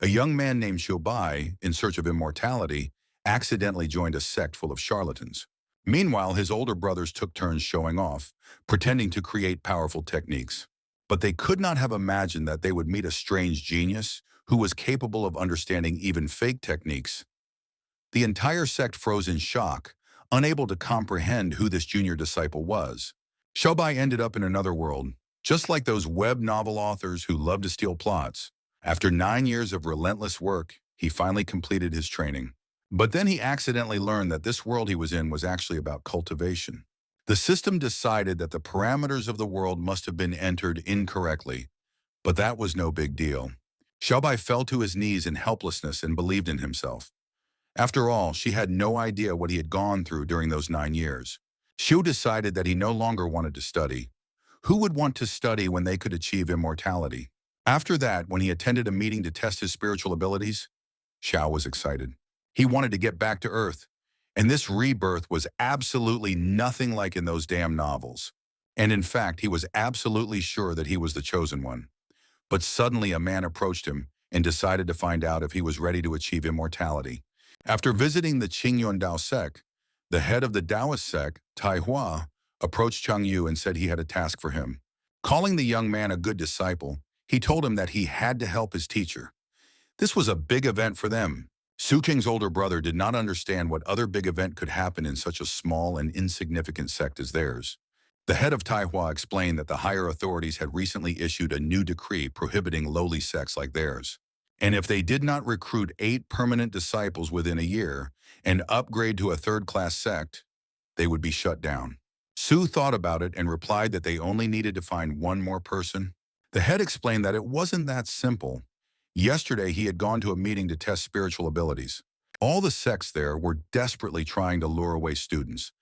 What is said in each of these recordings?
A young man named Shobai, in search of immortality, accidentally joined a sect full of charlatans. Meanwhile, his older brothers took turns showing off, pretending to create powerful techniques. But they could not have imagined that they would meet a strange genius who was capable of understanding even fake techniques. The entire sect froze in shock, unable to comprehend who this junior disciple was. Shobai ended up in another world, just like those web novel authors who love to steal plots. After 9 years of relentless work, he finally completed his training. But then he accidentally learned that this world he was in was actually about cultivation. The system decided that the parameters of the world must have been entered incorrectly, but that was no big deal. Shobai fell to his knees in helplessness and believed in himself. After all, she had no idea what he had gone through during those 9 years. Shu decided that he no longer wanted to study. Who would want to study when they could achieve immortality? After that, when he attended a meeting to test his spiritual abilities, Xiao was excited. He wanted to get back to Earth, and this rebirth was absolutely nothing like in those damn novels. And in fact, he was absolutely sure that he was the chosen one. But suddenly a man approached him and decided to find out if he was ready to achieve immortality. After visiting the Qingyuan Dao sect, the head of the Taoist sect, Tai Hua, approached Cheng Yu and said he had a task for him. Calling the young man a good disciple, he told him that he had to help his teacher. This was a big event for them. Su Qing's older brother did not understand what other big event could happen in such a small and insignificant sect as theirs. The head of Taihua explained that the higher authorities had recently issued a new decree prohibiting lowly sects like theirs. And if they did not recruit 8 permanent disciples within a year and upgrade to a third-class sect, they would be shut down. Su thought about it and replied that they only needed to find one more person. The head explained that it wasn't that simple. Yesterday, he had gone to a meeting to test spiritual abilities. All the sects there were desperately trying to lure away students,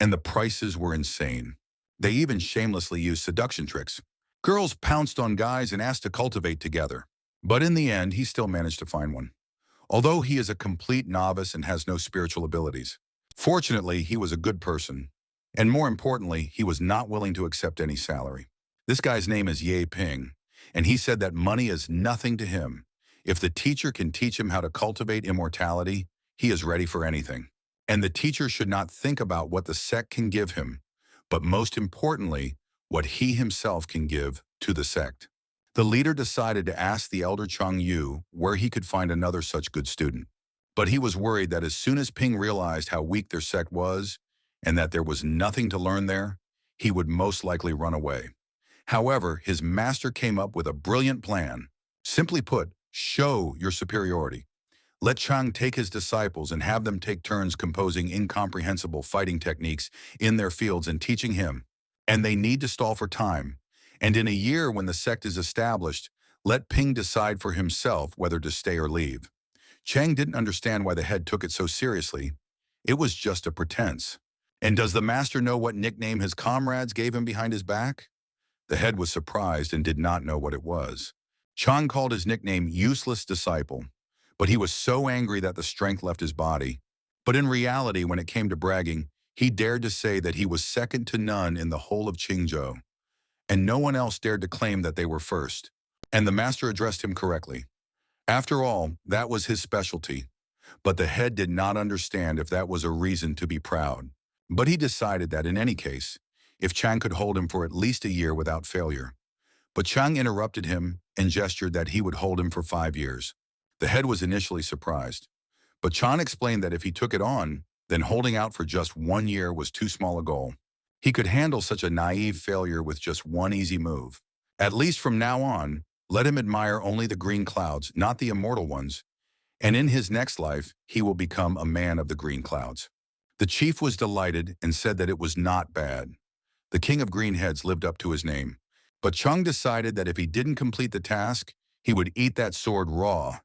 and the prices were insane. They even shamelessly used seduction tricks. Girls pounced on guys and asked to cultivate together. But in the end, he still managed to find one. Although he is a complete novice and has no spiritual abilities. Fortunately, he was a good person. And more importantly, he was not willing to accept any salary. This guy's name is Ye Ping, and he said that money is nothing to him. If the teacher can teach him how to cultivate immortality, he is ready for anything. And the teacher should not think about what the sect can give him, but most importantly, what he himself can give to the sect. The leader decided to ask the elder Cheng Yu where he could find another such good student. But he was worried that as soon as Ping realized how weak their sect was, and that there was nothing to learn there, he would most likely run away. However, his master came up with a brilliant plan. Simply put, show your superiority. Let Chang take his disciples and have them take turns composing incomprehensible fighting techniques in their fields and teaching him. And they need to stall for time. And in a year when the sect is established, let Ping decide for himself whether to stay or leave. Chang didn't understand why the head took it so seriously. It was just a pretense. And does the master know what nickname his comrades gave him behind his back? The head was surprised and did not know what it was. Chang called his nickname Useless Disciple, but he was so angry that the strength left his body. But in reality, when it came to bragging, he dared to say that he was second to none in the whole of Qingzhou, and no one else dared to claim that they were first. And the master addressed him correctly. After all, that was his specialty. But the head did not understand if that was a reason to be proud. But he decided that in any case, if Chang could hold him for at least a year without failure. But Chang interrupted him and gestured that he would hold him for 5 years. The head was initially surprised. But Chang explained that if he took it on, then holding out for just 1 year was too small a goal. He could handle such a naive failure with just one easy move. At least from now on, let him admire only the green clouds, not the immortal ones. And in his next life, he will become a man of the green clouds. The chief was delighted and said that it was not bad. The king of greenheads lived up to his name. But Chung decided that if he didn't complete the task, he would eat that sword raw.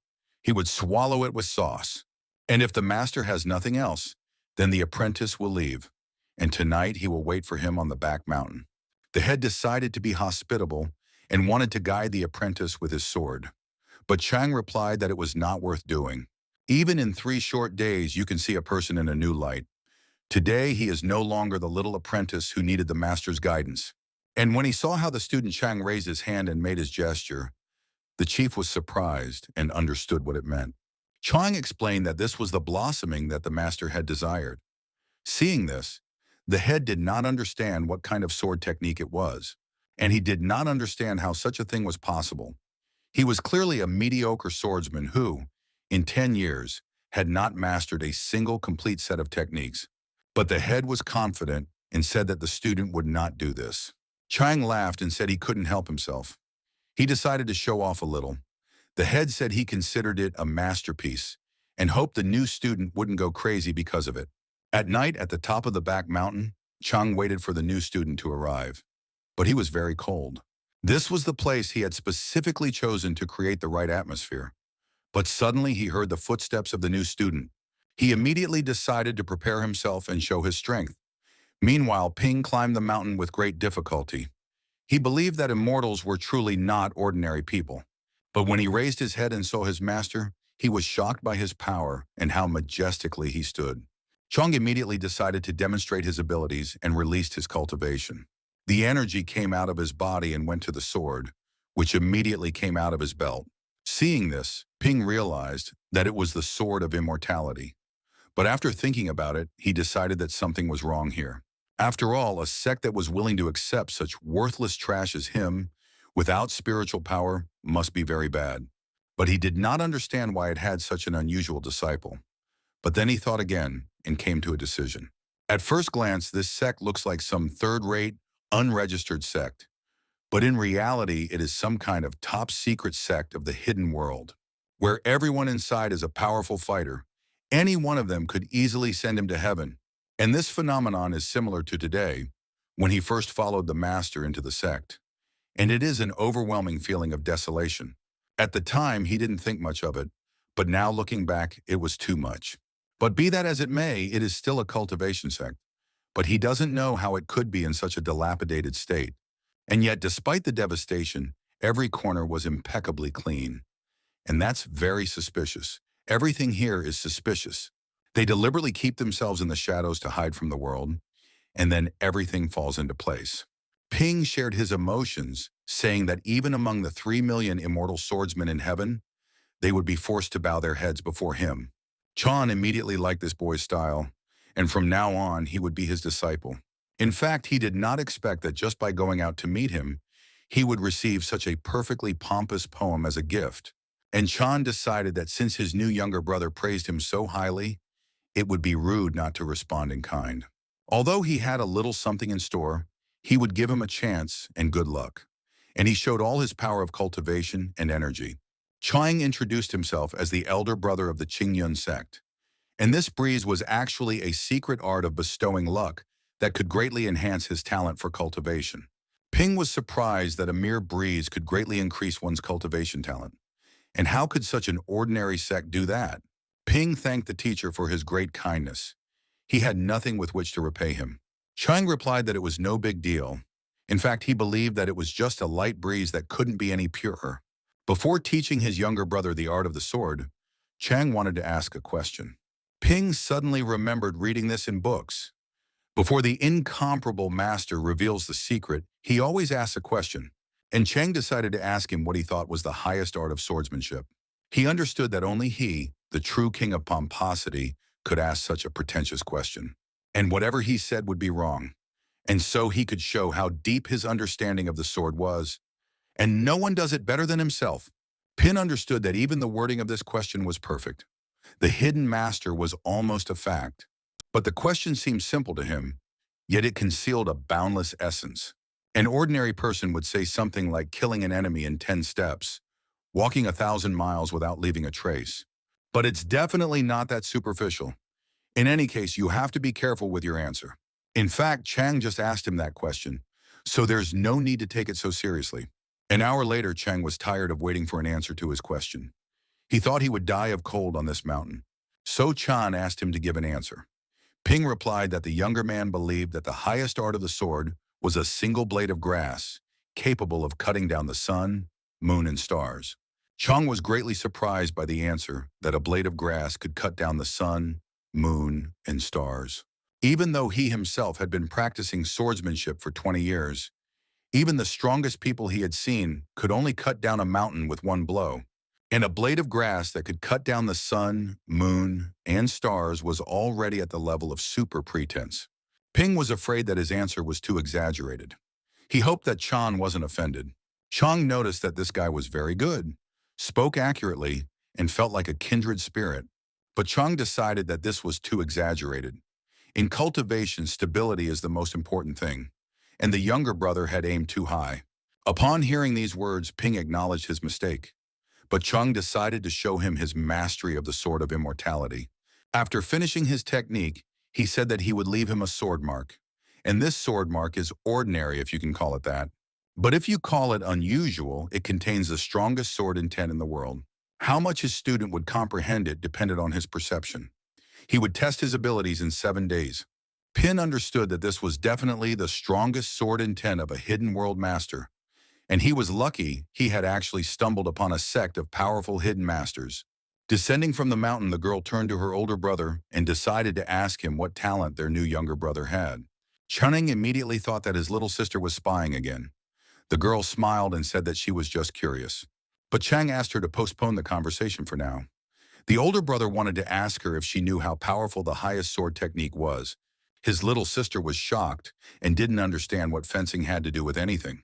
He would swallow it with sauce. And if the master has nothing else, then the apprentice will leave. And tonight he will wait for him on the back mountain. The head decided to be hospitable and wanted to guide the apprentice with his sword. But Chang replied that it was not worth doing. Even in 3 short days, you can see a person in a new light. Today, he is no longer the little apprentice who needed the master's guidance. And when he saw how the student Chang raised his hand and made his gesture, The chief was surprised and understood what it meant. Chang explained that this was the blossoming that the master had desired. Seeing this, the head did not understand what kind of sword technique it was, and he did not understand how such a thing was possible. He was clearly a mediocre swordsman who, in 10 years, had not mastered a single complete set of techniques. But the head was confident and said that the student would not do this. Chang laughed and said he couldn't help himself. He decided to show off a little. The head said he considered it a masterpiece and hoped the new student wouldn't go crazy because of it. At night at the top of the back mountain, Chang waited for the new student to arrive. But he was very cold. This was the place he had specifically chosen to create the right atmosphere. But suddenly he heard the footsteps of the new student. He immediately decided to prepare himself and show his strength. Meanwhile, Ping climbed the mountain with great difficulty. He believed that immortals were truly not ordinary people. But when he raised his head and saw his master, he was shocked by his power and how majestically he stood. Chang immediately decided to demonstrate his abilities and released his cultivation. The energy came out of his body and went to the sword, which immediately came out of his belt. Seeing this, Ping realized that it was the sword of immortality. But after thinking about it, he decided that something was wrong here. After all, a sect that was willing to accept such worthless trash as him, without spiritual power, must be very bad. But he did not understand why it had such an unusual disciple. But then he thought again and came to a decision. At first glance, this sect looks like some third-rate, unregistered sect. But in reality, it is some kind of top-secret sect of the hidden world, where everyone inside is a powerful fighter. Any one of them could easily send him to heaven. And this phenomenon is similar to today, when he first followed the master into the sect. And it is an overwhelming feeling of desolation. At the time, he didn't think much of it, but now looking back, it was too much. But be that as it may, it is still a cultivation sect. But he doesn't know how it could be in such a dilapidated state. And yet, despite the devastation, every corner was impeccably clean. And that's very suspicious. Everything here is suspicious. They deliberately keep themselves in the shadows to hide from the world, and then everything falls into place. Ping shared his emotions, saying that even among the 3 million immortal swordsmen in heaven, they would be forced to bow their heads before him. Chan immediately liked this boy's style, and from now on he would be his disciple. In fact, he did not expect that just by going out to meet him, he would receive such a perfectly pompous poem as a gift. And Chan decided that since his new younger brother praised him so highly, it would be rude not to respond in kind. Although he had a little something in store, he would give him a chance and good luck. And he showed all his power of cultivation and energy. Chang introduced himself as the elder brother of the Qingyun sect. And this breeze was actually a secret art of bestowing luck that could greatly enhance his talent for cultivation. Ping was surprised that a mere breeze could greatly increase one's cultivation talent. And how could such an ordinary sect do that? Ping thanked the teacher for his great kindness. He had nothing with which to repay him. Chang replied that it was no big deal. In fact, he believed that it was just a light breeze that couldn't be any purer. Before teaching his younger brother the art of the sword, Chang wanted to ask a question. Ping suddenly remembered reading this in books. Before the incomparable master reveals the secret, he always asks a question, and Chang decided to ask him what he thought was the highest art of swordsmanship. He understood that only he, the true king of pomposity, could ask such a pretentious question. And whatever he said would be wrong. And so he could show how deep his understanding of the sword was. And no one does it better than himself. Pin understood that even the wording of this question was perfect. The hidden master was almost a fact. But the question seemed simple to him, yet it concealed a boundless essence. An ordinary person would say something like killing an enemy in 10 steps, walking 1,000 miles without leaving a trace. But it's definitely not that superficial. In any case, you have to be careful with your answer. In fact, Chang just asked him that question, so there's no need to take it so seriously. An hour later, Chang was tired of waiting for an answer to his question. He thought he would die of cold on this mountain. So Chan asked him to give an answer. Ping replied that the younger man believed that the highest art of the sword was a single blade of grass, capable of cutting down the sun, moon, and stars. Chang was greatly surprised by the answer that a blade of grass could cut down the sun, moon, and stars. Even though he himself had been practicing swordsmanship for 20 years, Even the strongest people he had seen could only cut down a mountain with one blow. And a blade of grass that could cut down the sun, moon, and stars was already at the level of super pretense. Ping was afraid that his answer was too exaggerated. He hoped that Chan wasn't offended. Chang noticed that this guy was very good, spoke accurately, and felt like a kindred spirit. But Chang decided that this was too exaggerated. In cultivation, stability is the most important thing, and the younger brother had aimed too high. Upon hearing these words, Ping acknowledged his mistake. But Chung decided to show him his mastery of the Sword of Immortality. After finishing his technique, he said that he would leave him a sword mark. And this sword mark is ordinary, if you can call it that. But if you call it unusual, it contains the strongest sword intent in the world. How much his student would comprehend it depended on his perception. He would test his abilities in 7 days. Pin understood that this was definitely the strongest sword intent of a hidden world master. And he was lucky he had actually stumbled upon a sect of powerful hidden masters. Descending from the mountain, the girl turned to her older brother and decided to ask him what talent their new younger brother had. Chunning immediately thought that his little sister was spying again. The girl smiled and said that she was just curious. But Chang asked her to postpone the conversation for now. The older brother wanted to ask her if she knew how powerful the highest sword technique was. His little sister was shocked and didn't understand what fencing had to do with anything.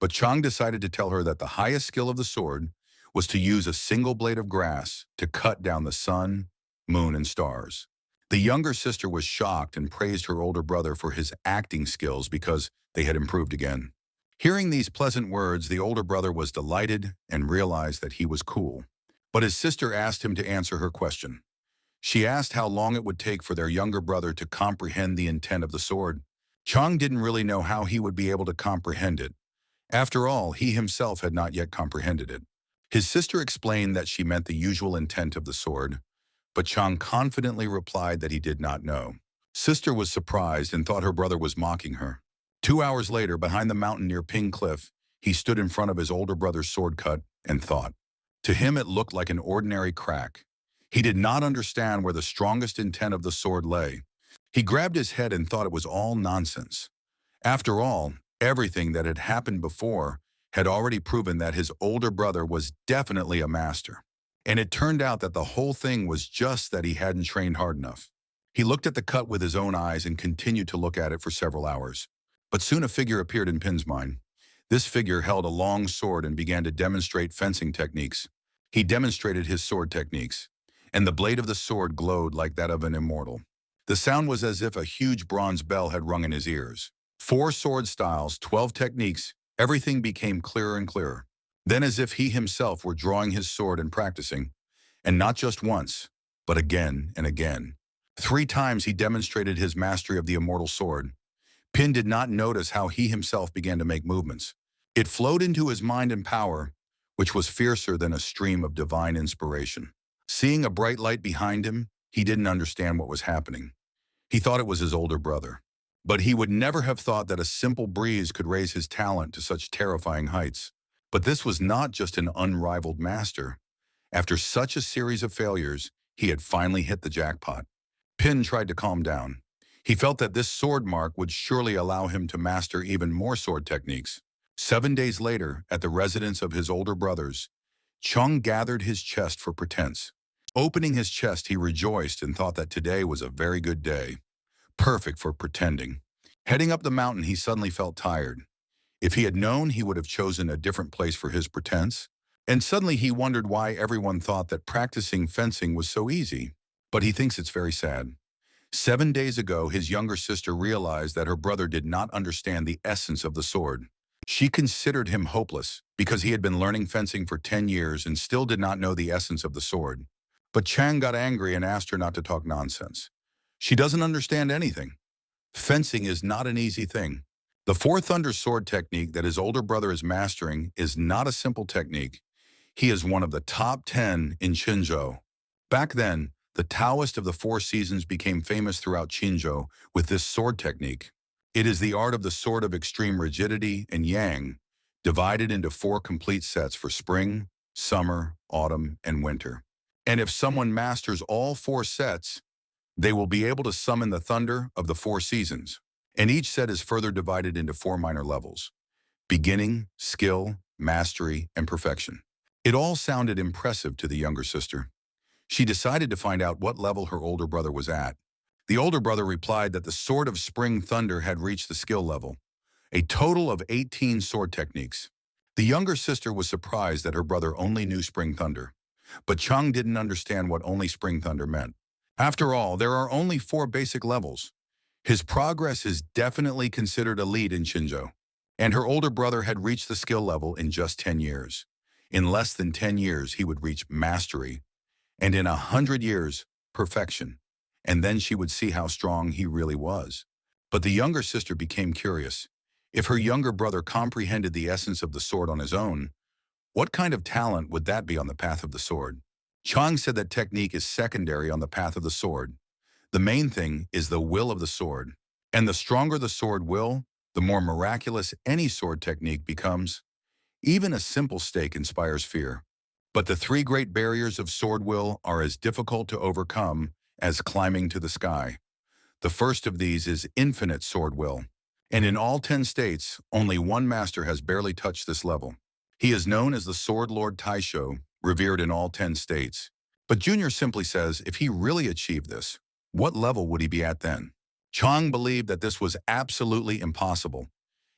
But Chang decided to tell her that the highest skill of the sword was to use a single blade of grass to cut down the sun, moon, and stars. The younger sister was shocked and praised her older brother for his acting skills because they had improved again. Hearing these pleasant words, the older brother was delighted and realized that he was cool. But his sister asked him to answer her question. She asked how long it would take for their younger brother to comprehend the intent of the sword. Chang didn't really know how he would be able to comprehend it. After all, he himself had not yet comprehended it. His sister explained that she meant the usual intent of the sword, but Chang confidently replied that he did not know. Sister was surprised and thought her brother was mocking her. 2 hours later, behind the mountain near Ping Cliff, he stood in front of his older brother's sword cut and thought. To him it looked like an ordinary crack. He did not understand where the strongest intent of the sword lay. He grabbed his head and thought it was all nonsense. After all, everything that had happened before had already proven that his older brother was definitely a master. And it turned out that the whole thing was just that he hadn't trained hard enough. He looked at the cut with his own eyes and continued to look at it for several hours. But soon a figure appeared in Pin's mind. This figure held a long sword and began to demonstrate fencing techniques. He demonstrated his sword techniques, and the blade of the sword glowed like that of an immortal. The sound was as if a huge bronze bell had rung in his ears. 4 sword styles, 12 techniques, everything became clearer and clearer. Then as if he himself were drawing his sword and practicing, and not just once, but again and again. 3 times he demonstrated his mastery of the immortal sword. Pin did not notice how he himself began to make movements. It flowed into his mind and power, which was fiercer than a stream of divine inspiration. Seeing a bright light behind him, he didn't understand what was happening. He thought it was his older brother. But he would never have thought that a simple breeze could raise his talent to such terrifying heights. But this was not just an unrivaled master. After such a series of failures, he had finally hit the jackpot. Pin tried to calm down. He felt that this sword mark would surely allow him to master even more sword techniques. 7 days later, at the residence of his older brothers, Chung gathered his chest for pretense. Opening his chest, he rejoiced and thought that today was a very good day. Perfect for pretending. Heading up the mountain, he suddenly felt tired. If he had known, he would have chosen a different place for his pretense. And suddenly he wondered why everyone thought that practicing fencing was so easy. But he thinks it's very sad. 7 days ago, his younger sister realized that her brother did not understand the essence of the sword. She considered him hopeless because he had been learning fencing for 10 years and still did not know the essence of the sword. But Chang got angry and asked her not to talk nonsense. She doesn't understand anything. Fencing is not an easy thing. The 4 Thunder sword technique that his older brother is mastering is not a simple technique. He is one of the top 10 in Qinzhou. Back then, the Taoist of the 4 seasons became famous throughout Qinzhou with this sword technique. It is the art of the sword of extreme rigidity and yang, divided into 4 complete sets for spring, summer, autumn, and winter. And if someone masters all 4 sets, they will be able to summon the thunder of the 4 seasons. And each set is further divided into 4 minor levels. beginning, skill, mastery, and perfection. It all sounded impressive to the younger sister. She decided to find out what level her older brother was at. The older brother replied that the Sword of Spring Thunder had reached the skill level, a total of 18 sword techniques. The younger sister was surprised that her brother only knew Spring Thunder, but Chung didn't understand what only Spring Thunder meant. After all, there are only 4 basic levels. His progress is definitely considered elite in Shinjo, and her older brother had reached the skill level in just 10 years. In less than 10 years, he would reach mastery, and in 100 years, perfection. And then she would see how strong he really was. But the younger sister became curious. If her younger brother comprehended the essence of the sword on his own, what kind of talent would that be on the path of the sword? Chang said that technique is secondary on the path of the sword. The main thing is the will of the sword. And the stronger the sword will, the more miraculous any sword technique becomes. Even a simple stake inspires fear. But the 3 great barriers of sword will are as difficult to overcome as climbing to the sky. The first of these is infinite sword will. And in all 10 states, only one master has barely touched this level. He is known as the Sword Lord Taisho, revered in all 10 states. But Junior simply says if he really achieved this, what level would he be at then? Chang believed that this was absolutely impossible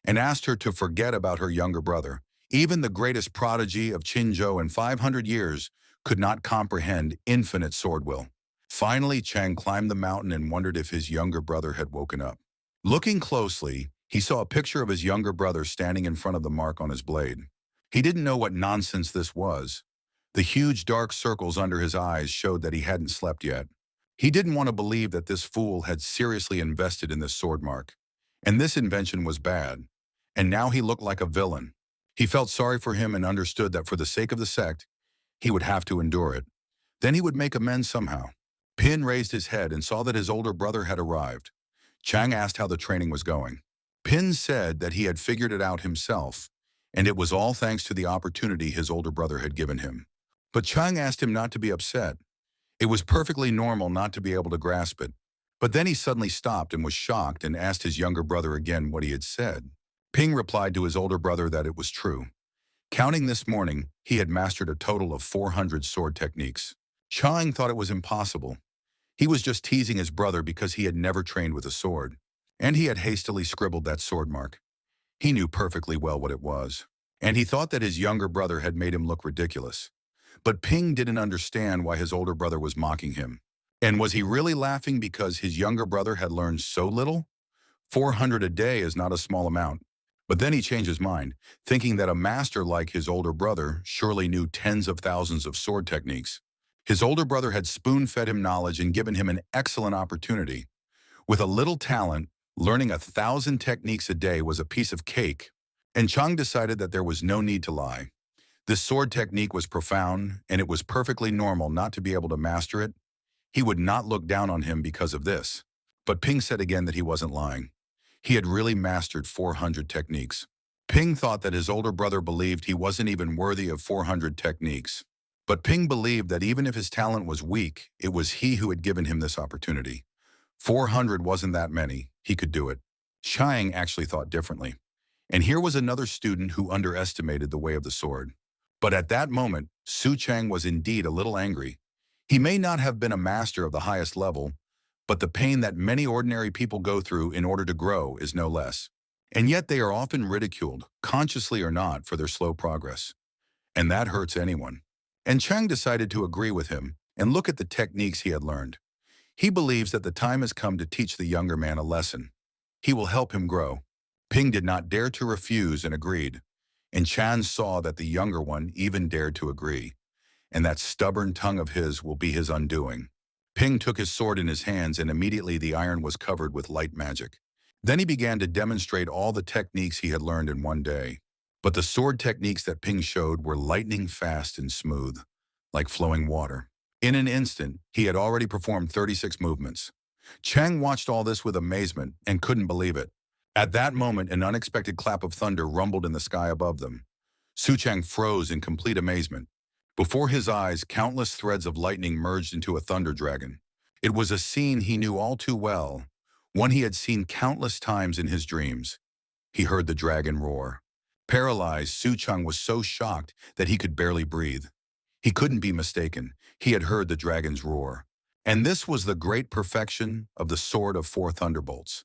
and asked her to forget about her younger brother. Even the greatest prodigy of Qinzhou in 500 years could not comprehend infinite sword will. Finally, Chang climbed the mountain and wondered if his younger brother had woken up. Looking closely, he saw a picture of his younger brother standing in front of the mark on his blade. He didn't know what nonsense this was. The huge dark circles under his eyes showed that he hadn't slept yet. He didn't want to believe that this fool had seriously invested in this sword mark. And this invention was bad. And now he looked like a villain. He felt sorry for him and understood that for the sake of the sect, he would have to endure it. Then he would make amends somehow. Pin raised his head and saw that his older brother had arrived. Chang asked how the training was going. Pin said that he had figured it out himself, and it was all thanks to the opportunity his older brother had given him. But Chang asked him not to be upset. It was perfectly normal not to be able to grasp it. But then he suddenly stopped and was shocked and asked his younger brother again what he had said. Ping replied to his older brother that it was true. Counting this morning, he had mastered a total of 400 sword techniques. Chang thought it was impossible. He was just teasing his brother because he had never trained with a sword, and he had hastily scribbled that sword mark. He knew perfectly well what it was, and he thought that his younger brother had made him look ridiculous. But Ping didn't understand why his older brother was mocking him. And was he really laughing because his younger brother had learned so little? 400 a day is not a small amount. But then he changed his mind, thinking that a master like his older brother surely knew tens of thousands of sword techniques. His older brother had spoon-fed him knowledge and given him an excellent opportunity. With a little talent, learning 1,000 techniques a day was a piece of cake, and Chang decided that there was no need to lie. This sword technique was profound, and it was perfectly normal not to be able to master it. He would not look down on him because of this. But Ping said again that he wasn't lying. He had really mastered 400 techniques. Ping thought that his older brother believed he wasn't even worthy of 400 techniques. But Ping believed that even if his talent was weak, it was he who had given him this opportunity. 400 wasn't that many. He could do it. Chang actually thought differently. And here was another student who underestimated the way of the sword. But at that moment, Su Chang was indeed a little angry. He may not have been a master of the highest level, but the pain that many ordinary people go through in order to grow is no less. And yet they are often ridiculed, consciously or not, for their slow progress. And that hurts anyone. And Chang decided to agree with him and look at the techniques he had learned. He believes that the time has come to teach the younger man a lesson. He will help him grow. Ping did not dare to refuse and agreed. And Chan saw that the younger one even dared to agree. And that stubborn tongue of his will be his undoing. Ping took his sword in his hands and immediately the iron was covered with light magic. Then he began to demonstrate all the techniques he had learned in one day. But the sword techniques that Ping showed were lightning fast and smooth, like flowing water. In an instant, he had already performed 36 movements. Chang watched all this with amazement and couldn't believe it. At that moment, an unexpected clap of thunder rumbled in the sky above them. Su Chang froze in complete amazement. Before his eyes, countless threads of lightning merged into a thunder dragon. It was a scene he knew all too well, one he had seen countless times in his dreams. He heard the dragon roar. Paralyzed, Su Chang was so shocked that he could barely breathe. He couldn't be mistaken. He had heard the dragon's roar. And this was the great perfection of the Sword of Four Thunderbolts.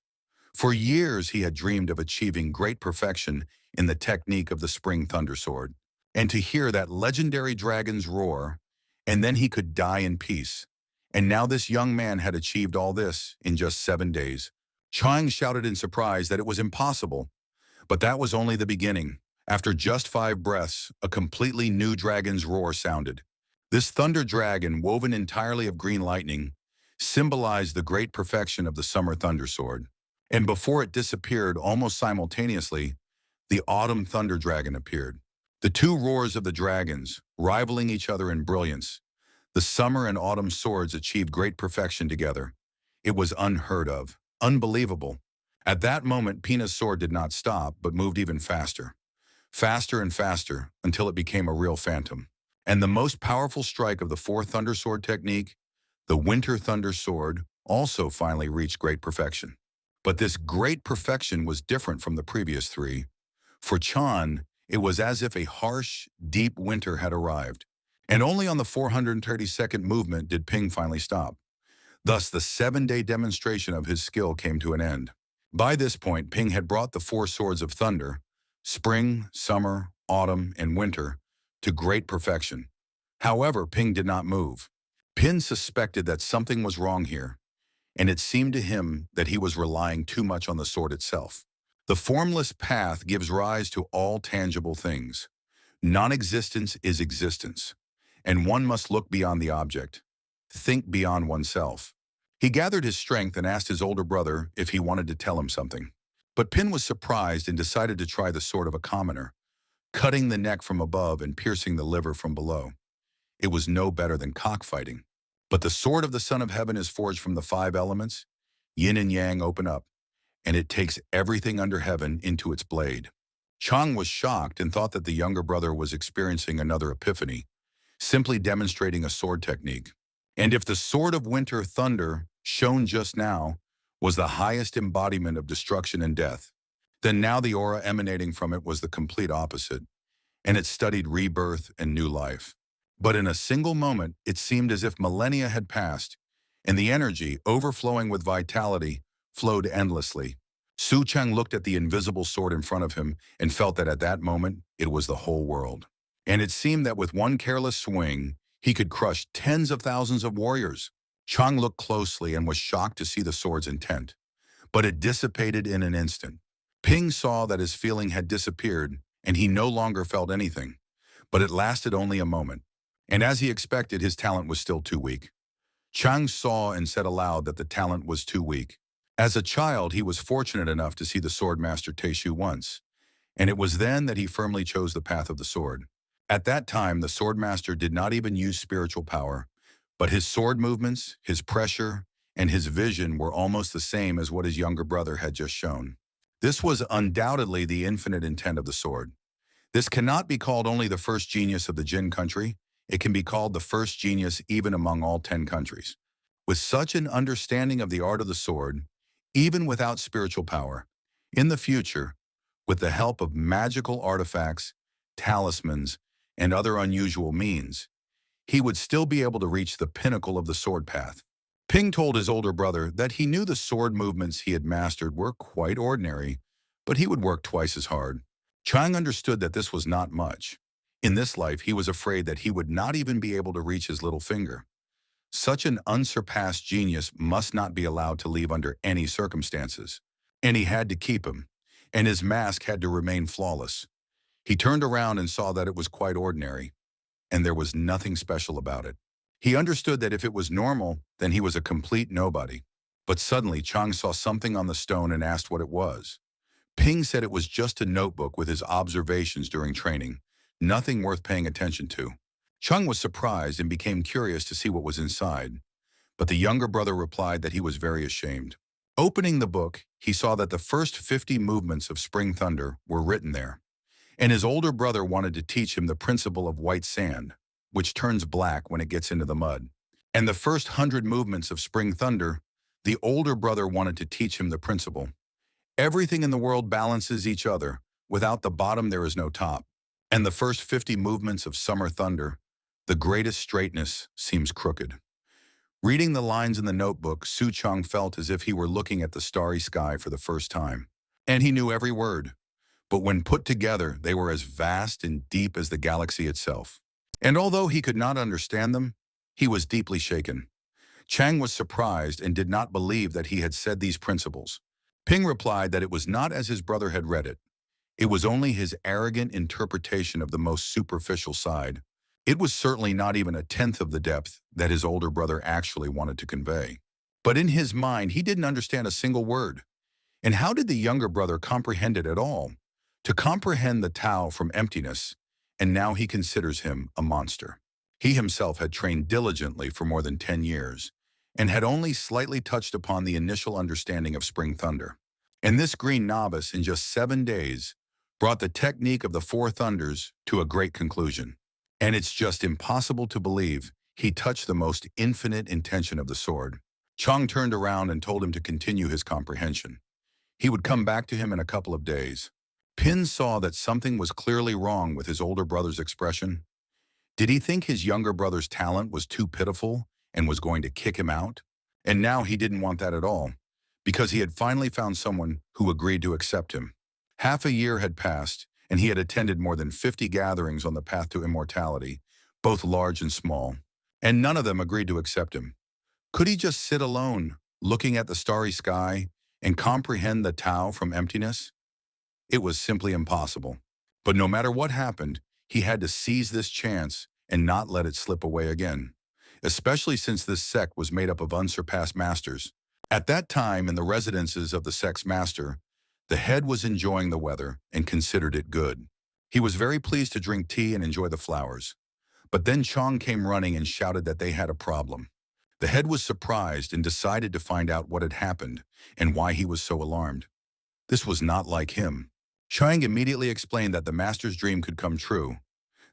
For years, he had dreamed of achieving great perfection in the technique of the Spring Thunder Sword. And to hear that legendary dragon's roar, and then he could die in peace. And now this young man had achieved all this in just 7 days. Chang shouted in surprise that it was impossible. But that was only the beginning. After just 5 breaths, a completely new dragon's roar sounded. This thunder dragon, woven entirely of green lightning, symbolized the great perfection of the Summer Thunder Sword. And before it disappeared almost simultaneously, the Autumn Thunder Dragon appeared. The two roars of the dragons, rivaling each other in brilliance. The summer and autumn swords achieved great perfection together. It was unheard of, unbelievable. At that moment, Pina's sword did not stop, but moved even faster. Faster and faster, until it became a real phantom. And the most powerful strike of the Four Thunder Sword technique, the Winter Thunder Sword, also finally reached great perfection. But this great perfection was different from the previous 3. For Chan, it was as if a harsh, deep winter had arrived. And only on the 432nd movement did Ping finally stop. Thus, the 7-day demonstration of his skill came to an end. By this point, Ping had brought the 4 swords of thunder, spring, summer, autumn, and winter, to great perfection. However, Ping did not move. Pin suspected that something was wrong here, and it seemed to him that he was relying too much on the sword itself. The formless path gives rise to all tangible things. Non-existence is existence, and one must look beyond the object, think beyond oneself. He gathered his strength and asked his older brother if he wanted to tell him something. But Pin was surprised and decided to try the sword of a commoner, cutting the neck from above and piercing the liver from below. It was no better than cockfighting. But the sword of the Son of Heaven is forged from the 5 elements. Yin and Yang open up, and it takes everything under heaven into its blade. Chang was shocked and thought that the younger brother was experiencing another epiphany, simply demonstrating a sword technique. And if the Sword of Winter Thunder, shown just now, was the highest embodiment of destruction and death, then now the aura emanating from it was the complete opposite, and it studied rebirth and new life. But in a single moment, it seemed as if millennia had passed, and the energy, overflowing with vitality, flowed endlessly. Su Chang looked at the invisible sword in front of him and felt that at that moment, it was the whole world. And it seemed that with one careless swing, he could crush tens of thousands of warriors. Chang looked closely and was shocked to see the sword's intent. But it dissipated in an instant. Ping saw that his feeling had disappeared, and he no longer felt anything. But it lasted only a moment. And as he expected, his talent was still too weak. Chang saw and said aloud that the talent was too weak. As a child, he was fortunate enough to see the sword master Teishu once, and it was then that he firmly chose the path of the sword. At that time, the sword master did not even use spiritual power, but his sword movements, his pressure, and his vision were almost the same as what his younger brother had just shown. This was undoubtedly the infinite intent of the sword. This cannot be called only the first genius of the Jin country. It can be called the first genius even among all 10 countries. With such an understanding of the art of the sword, even without spiritual power, in the future, with the help of magical artifacts, talismans, and other unusual means, he would still be able to reach the pinnacle of the sword path. Ping told his older brother that he knew the sword movements he had mastered were quite ordinary, but he would work twice as hard. Chang understood that this was not much. In this life, he was afraid that he would not even be able to reach his little finger. Such an unsurpassed genius must not be allowed to leave under any circumstances. And he had to keep him, and his mask had to remain flawless. He turned around and saw that it was quite ordinary, and there was nothing special about it. He understood that if it was normal, then he was a complete nobody. But suddenly, Chang saw something on the stone and asked what it was. Ping said it was just a notebook with his observations during training, nothing worth paying attention to. Chang was surprised and became curious to see what was inside, but the younger brother replied that he was very ashamed. Opening the book, he saw that the first 50 movements of Spring Thunder were written there, and his older brother wanted to teach him the principle of white sand, which turns black when it gets into the mud. And the first 100 movements of Spring Thunder, the older brother wanted to teach him the principle. Everything in the world balances each other, without the bottom there is no top. And the first 50 movements of summer thunder, the greatest straightness seems crooked. Reading the lines in the notebook, Su Chong felt as if he were looking at the starry sky for the first time. And he knew every word. But when put together, they were as vast and deep as the galaxy itself. And although he could not understand them, he was deeply shaken. Chang was surprised and did not believe that he had said these principles. Ping replied that it was not as his brother had read it. It was only his arrogant interpretation of the most superficial side. It was certainly not even a tenth of the depth that his older brother actually wanted to convey. But in his mind, he didn't understand a single word. And how did the younger brother comprehend it at all? To comprehend the Tao from emptiness, and now he considers him a monster. He himself had trained diligently for more than 10 years, and had only slightly touched upon the initial understanding of spring thunder. And this green novice, in just 7 days, brought the technique of the four thunders to a great conclusion. And it's just impossible to believe he touched the most infinite intention of the sword. Chong turned around and told him to continue his comprehension. He would come back to him in a couple of days. Pin saw that something was clearly wrong with his older brother's expression. Did he think his younger brother's talent was too pitiful and was going to kick him out? And now he didn't want that at all, because he had finally found someone who agreed to accept him. Half a year had passed, and he had attended more than 50 gatherings on the path to immortality, both large and small, and none of them agreed to accept him. Could he just sit alone, looking at the starry sky, and comprehend the Tao from emptiness? It was simply impossible. But no matter what happened, he had to seize this chance and not let it slip away again, especially since this sect was made up of unsurpassed masters. At that time, in the residences of the sect's master, the head was enjoying the weather and considered it good. He was very pleased to drink tea and enjoy the flowers. But then Chong came running and shouted that they had a problem. The head was surprised and decided to find out what had happened and why he was so alarmed. This was not like him. Chang immediately explained that the master's dream could come true.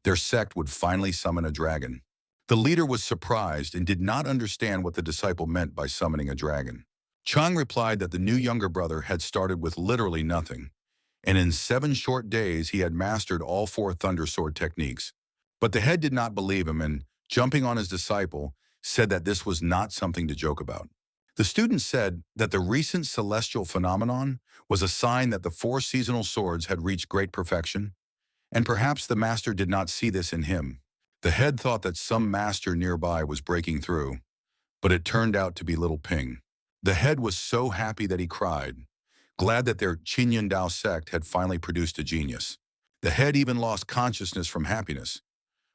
Their sect would finally summon a dragon. The leader was surprised and did not understand what the disciple meant by summoning a dragon. Chang replied that the new younger brother had started with literally nothing, and in 7 short days he had mastered all 4 thunder sword techniques. But the head did not believe him and, jumping on his disciple, said that this was not something to joke about. The student said that the recent celestial phenomenon was a sign that the 4 seasonal swords had reached great perfection, and perhaps the master did not see this in him. The head thought that some master nearby was breaking through, but it turned out to be little Ping. The head was so happy that he cried, glad that their Qinyan Dao sect had finally produced a genius. The head even lost consciousness from happiness,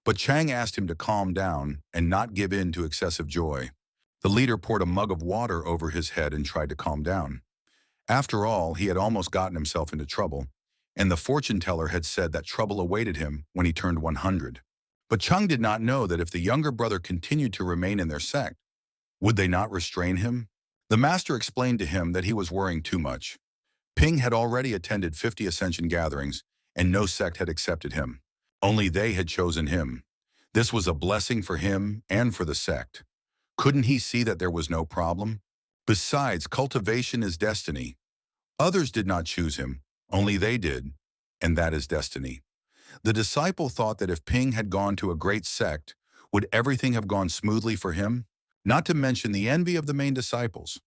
but Chang asked him to calm down and not give in to excessive joy. The leader poured a mug of water over his head and tried to calm down. After all, he had almost gotten himself into trouble, and the fortune teller had said that trouble awaited him when he turned 100. But Chang did not know that if the younger brother continued to remain in their sect, would they not restrain him? The master explained to him that he was worrying too much. Ping had already attended 50 ascension gatherings, and no sect had accepted him. Only they had chosen him. This was a blessing for him and for the sect. Couldn't he see that there was no problem? Besides, cultivation is destiny. Others did not choose him, only they did, and that is destiny. The disciple thought that if Ping had gone to a great sect, would everything have gone smoothly for him? Not to mention the envy of the main disciples.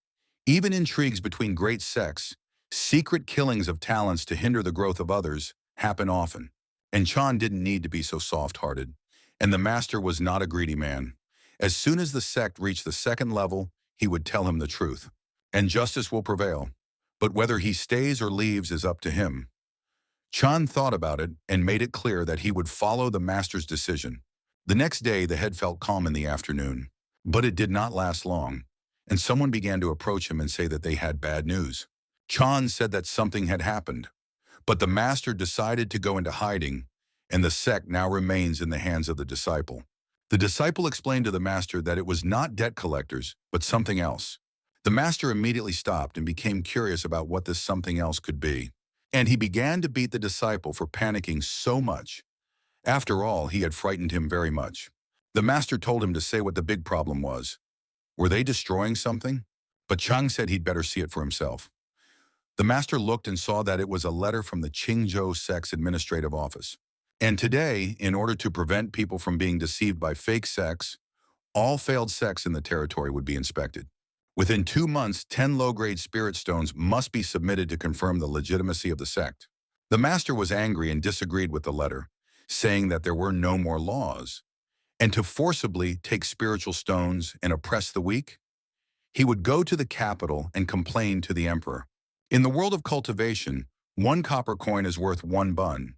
Even intrigues between great sects, secret killings of talents to hinder the growth of others, happen often. And Chan didn't need to be so soft-hearted. And the master was not a greedy man. As soon as the sect reached the 2nd level, he would tell him the truth. And justice will prevail. But whether he stays or leaves is up to him. Chan thought about it and made it clear that he would follow the master's decision. The next day, the head felt calm in the afternoon. But it did not last long, and someone began to approach him and say that they had bad news. Chan said that something had happened, but the master decided to go into hiding, and the sect now remains in the hands of the disciple. The disciple explained to the master that it was not debt collectors, but something else. The master immediately stopped and became curious about what this something else could be, and he began to beat the disciple for panicking so much. After all, he had frightened him very much. The master told him to say what the big problem was. Were they destroying something? But Chang said he'd better see it for himself. The master looked and saw that it was a letter from the Qingzhou sect's administrative office. And today, in order to prevent people from being deceived by fake sects, all failed sects in the territory would be inspected. Within 2 months, 10 low-grade spirit stones must be submitted to confirm the legitimacy of the sect. The master was angry and disagreed with the letter, saying that there were no more laws, and to forcibly take spiritual stones and oppress the weak, he would go to the capital and complain to the emperor. In the world of cultivation, 1 copper coin is worth 1 bun.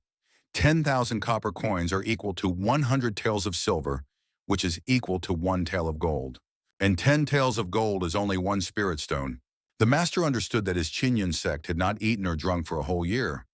10,000 copper coins are equal to 100 taels of silver, which is equal to 1 tael of gold. And 10 taels of gold is only 1 spirit stone. The master understood that his Qingyun sect had not eaten or drunk for a whole year,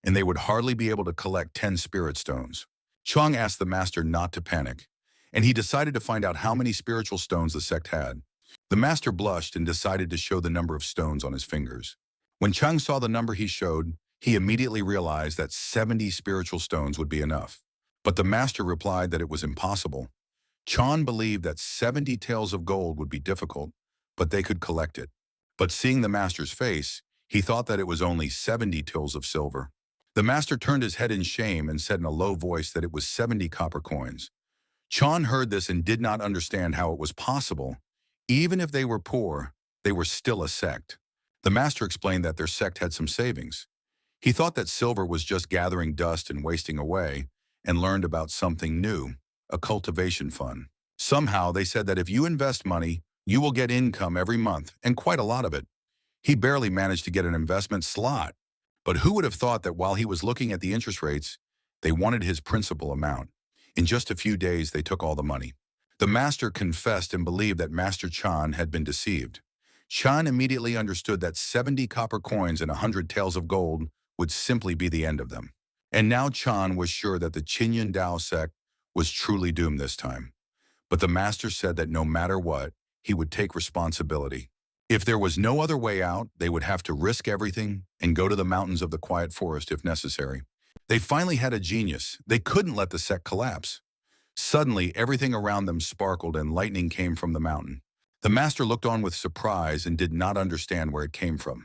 and they would hardly be able to collect 10 spirit stones. Chang asked the master not to panic, and he decided to find out how many spiritual stones the sect had. The master blushed and decided to show the number of stones on his fingers. When Chang saw the number he showed, he immediately realized that 70 spiritual stones would be enough. But the master replied that it was impossible. Chang believed that 70 taels of gold would be difficult, but they could collect it. But seeing the master's face, he thought that it was only 70 taels of silver. The master turned his head in shame and said in a low voice that it was 70 copper coins. Chang heard this and did not understand how it was possible. Even if they were poor, they were still a sect. The master explained that their sect had some savings. He thought that silver was just gathering dust and wasting away, and learned about something new, a cultivation fund. Somehow they said that if you invest money, you will get income every month, and quite a lot of it. He barely managed to get an investment slot. But who would have thought that while he was looking at the interest rates, they wanted his principal amount. In just a few days, they took all the money. The master confessed and believed that Master Chan had been deceived. Chan immediately understood that 70 copper coins and 100 taels of gold would simply be the end of them. And now Chan was sure that the Qingyun Dao sect was truly doomed this time. But the master said that no matter what, he would take responsibility. If there was no other way out, they would have to risk everything and go to the mountains of the quiet forest if necessary. They finally had a genius. They couldn't let the sect collapse. Suddenly, everything around them sparkled and lightning came from the mountain. The master looked on with surprise and did not understand where it came from.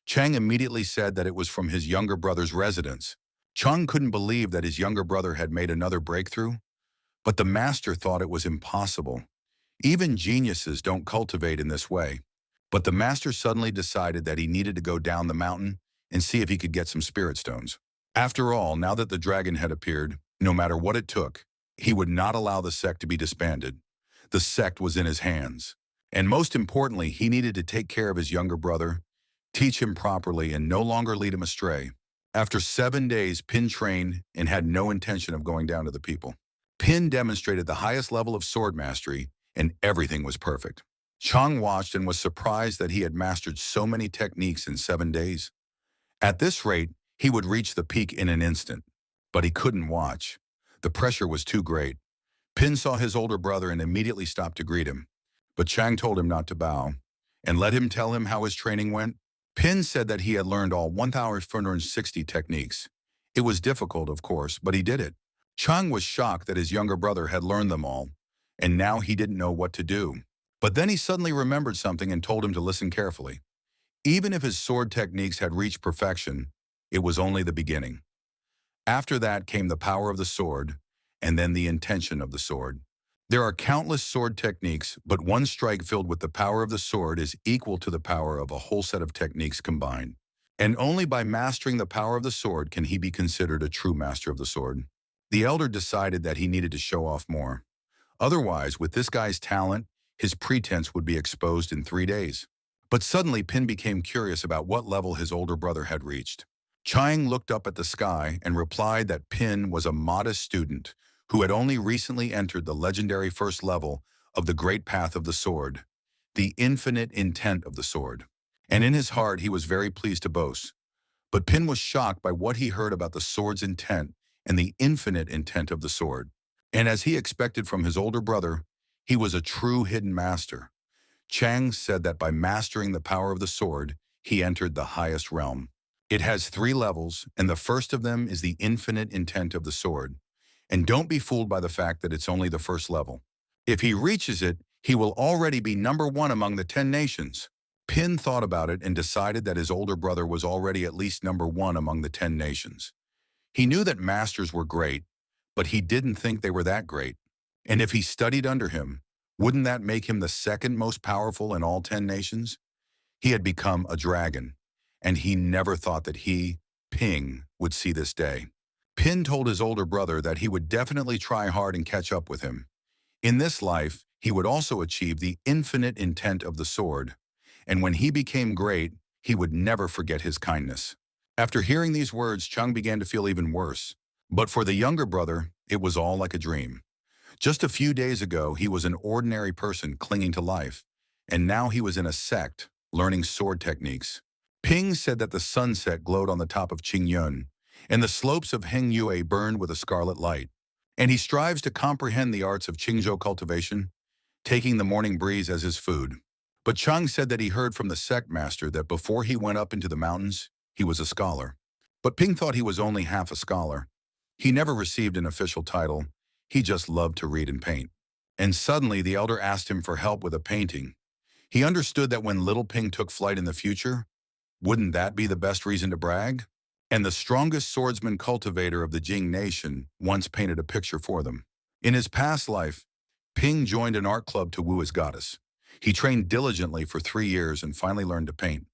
Chang immediately said that it was from his younger brother's residence. Chang couldn't believe that his younger brother had made another breakthrough, but the master thought it was impossible. Even geniuses don't cultivate in this way. But the master suddenly decided that he needed to go down the mountain and see if he could get some spirit stones. After all, now that the dragon had appeared, no matter what it took, he would not allow the sect to be disbanded. The sect was in his hands. And most importantly, he needed to take care of his younger brother, teach him properly, and no longer lead him astray. After 7 days, Pin trained and had no intention of going down to the people. Pin demonstrated the highest level of sword mastery, and everything was perfect. Chang watched and was surprised that he had mastered so many techniques in 7 days. At this rate, he would reach the peak in an instant. But he couldn't watch. The pressure was too great. Pin saw his older brother and immediately stopped to greet him. But Chang told him not to bow, and let him tell him how his training went. Pin said that he had learned all 1,460 techniques. It was difficult, of course, but he did it. Chang was shocked that his younger brother had learned them all, and now he didn't know what to do. But then he suddenly remembered something and told him to listen carefully. Even if his sword techniques had reached perfection, it was only the beginning. After that came the power of the sword, and then the intention of the sword. There are countless sword techniques, but one strike filled with the power of the sword is equal to the power of a whole set of techniques combined. And only by mastering the power of the sword can he be considered a true master of the sword. The elder decided that he needed to show off more. Otherwise, with this guy's talent, his pretense would be exposed in 3 days. But suddenly, Pin became curious about what level his older brother had reached. Chang looked up at the sky and replied that Pin was a modest student who had only recently entered the legendary first level of the great path of the sword, the infinite intent of the sword. And in his heart, he was very pleased to boast. But Pin was shocked by what he heard about the sword's intent and the infinite intent of the sword. And as he expected from his older brother, he was a true hidden master. Chang said that by mastering the power of the sword, he entered the highest realm. It has 3 levels, and the first of them is the infinite intent of the sword. And don't be fooled by the fact that it's only the first level. If he reaches it, he will already be number 1 among the 10 nations. Pin thought about it and decided that his older brother was already at least number one among the 10 nations. He knew that masters were great, but he didn't think they were that great. And if he studied under him, wouldn't that make him the second most powerful in all 10 nations? He had become a dragon, and he never thought that he, Ping, would see this day. Pin told his older brother that he would definitely try hard and catch up with him. In this life, he would also achieve the infinite intent of the sword, and when he became great, he would never forget his kindness. After hearing these words, Chung began to feel even worse. But for the younger brother, it was all like a dream. Just a few days ago, he was an ordinary person clinging to life, and now he was in a sect, learning sword techniques. Ping said that the sunset glowed on the top of Qingyun, and the slopes of Hengyue burned with a scarlet light. And he strives to comprehend the arts of Qingzhou cultivation, taking the morning breeze as his food. But Chung said that he heard from the sect master that before he went up into the mountains, he was a scholar. But Ping thought he was only half a scholar. He never received an official title. He just loved to read and paint. And suddenly the elder asked him for help with a painting. He understood that when little Ping took flight in the future, wouldn't that be the best reason to brag? And the strongest swordsman cultivator of the Jing nation once painted a picture for them. In his past life, Ping joined an art club to woo his goddess. He trained diligently for 3 years and finally learned to paint.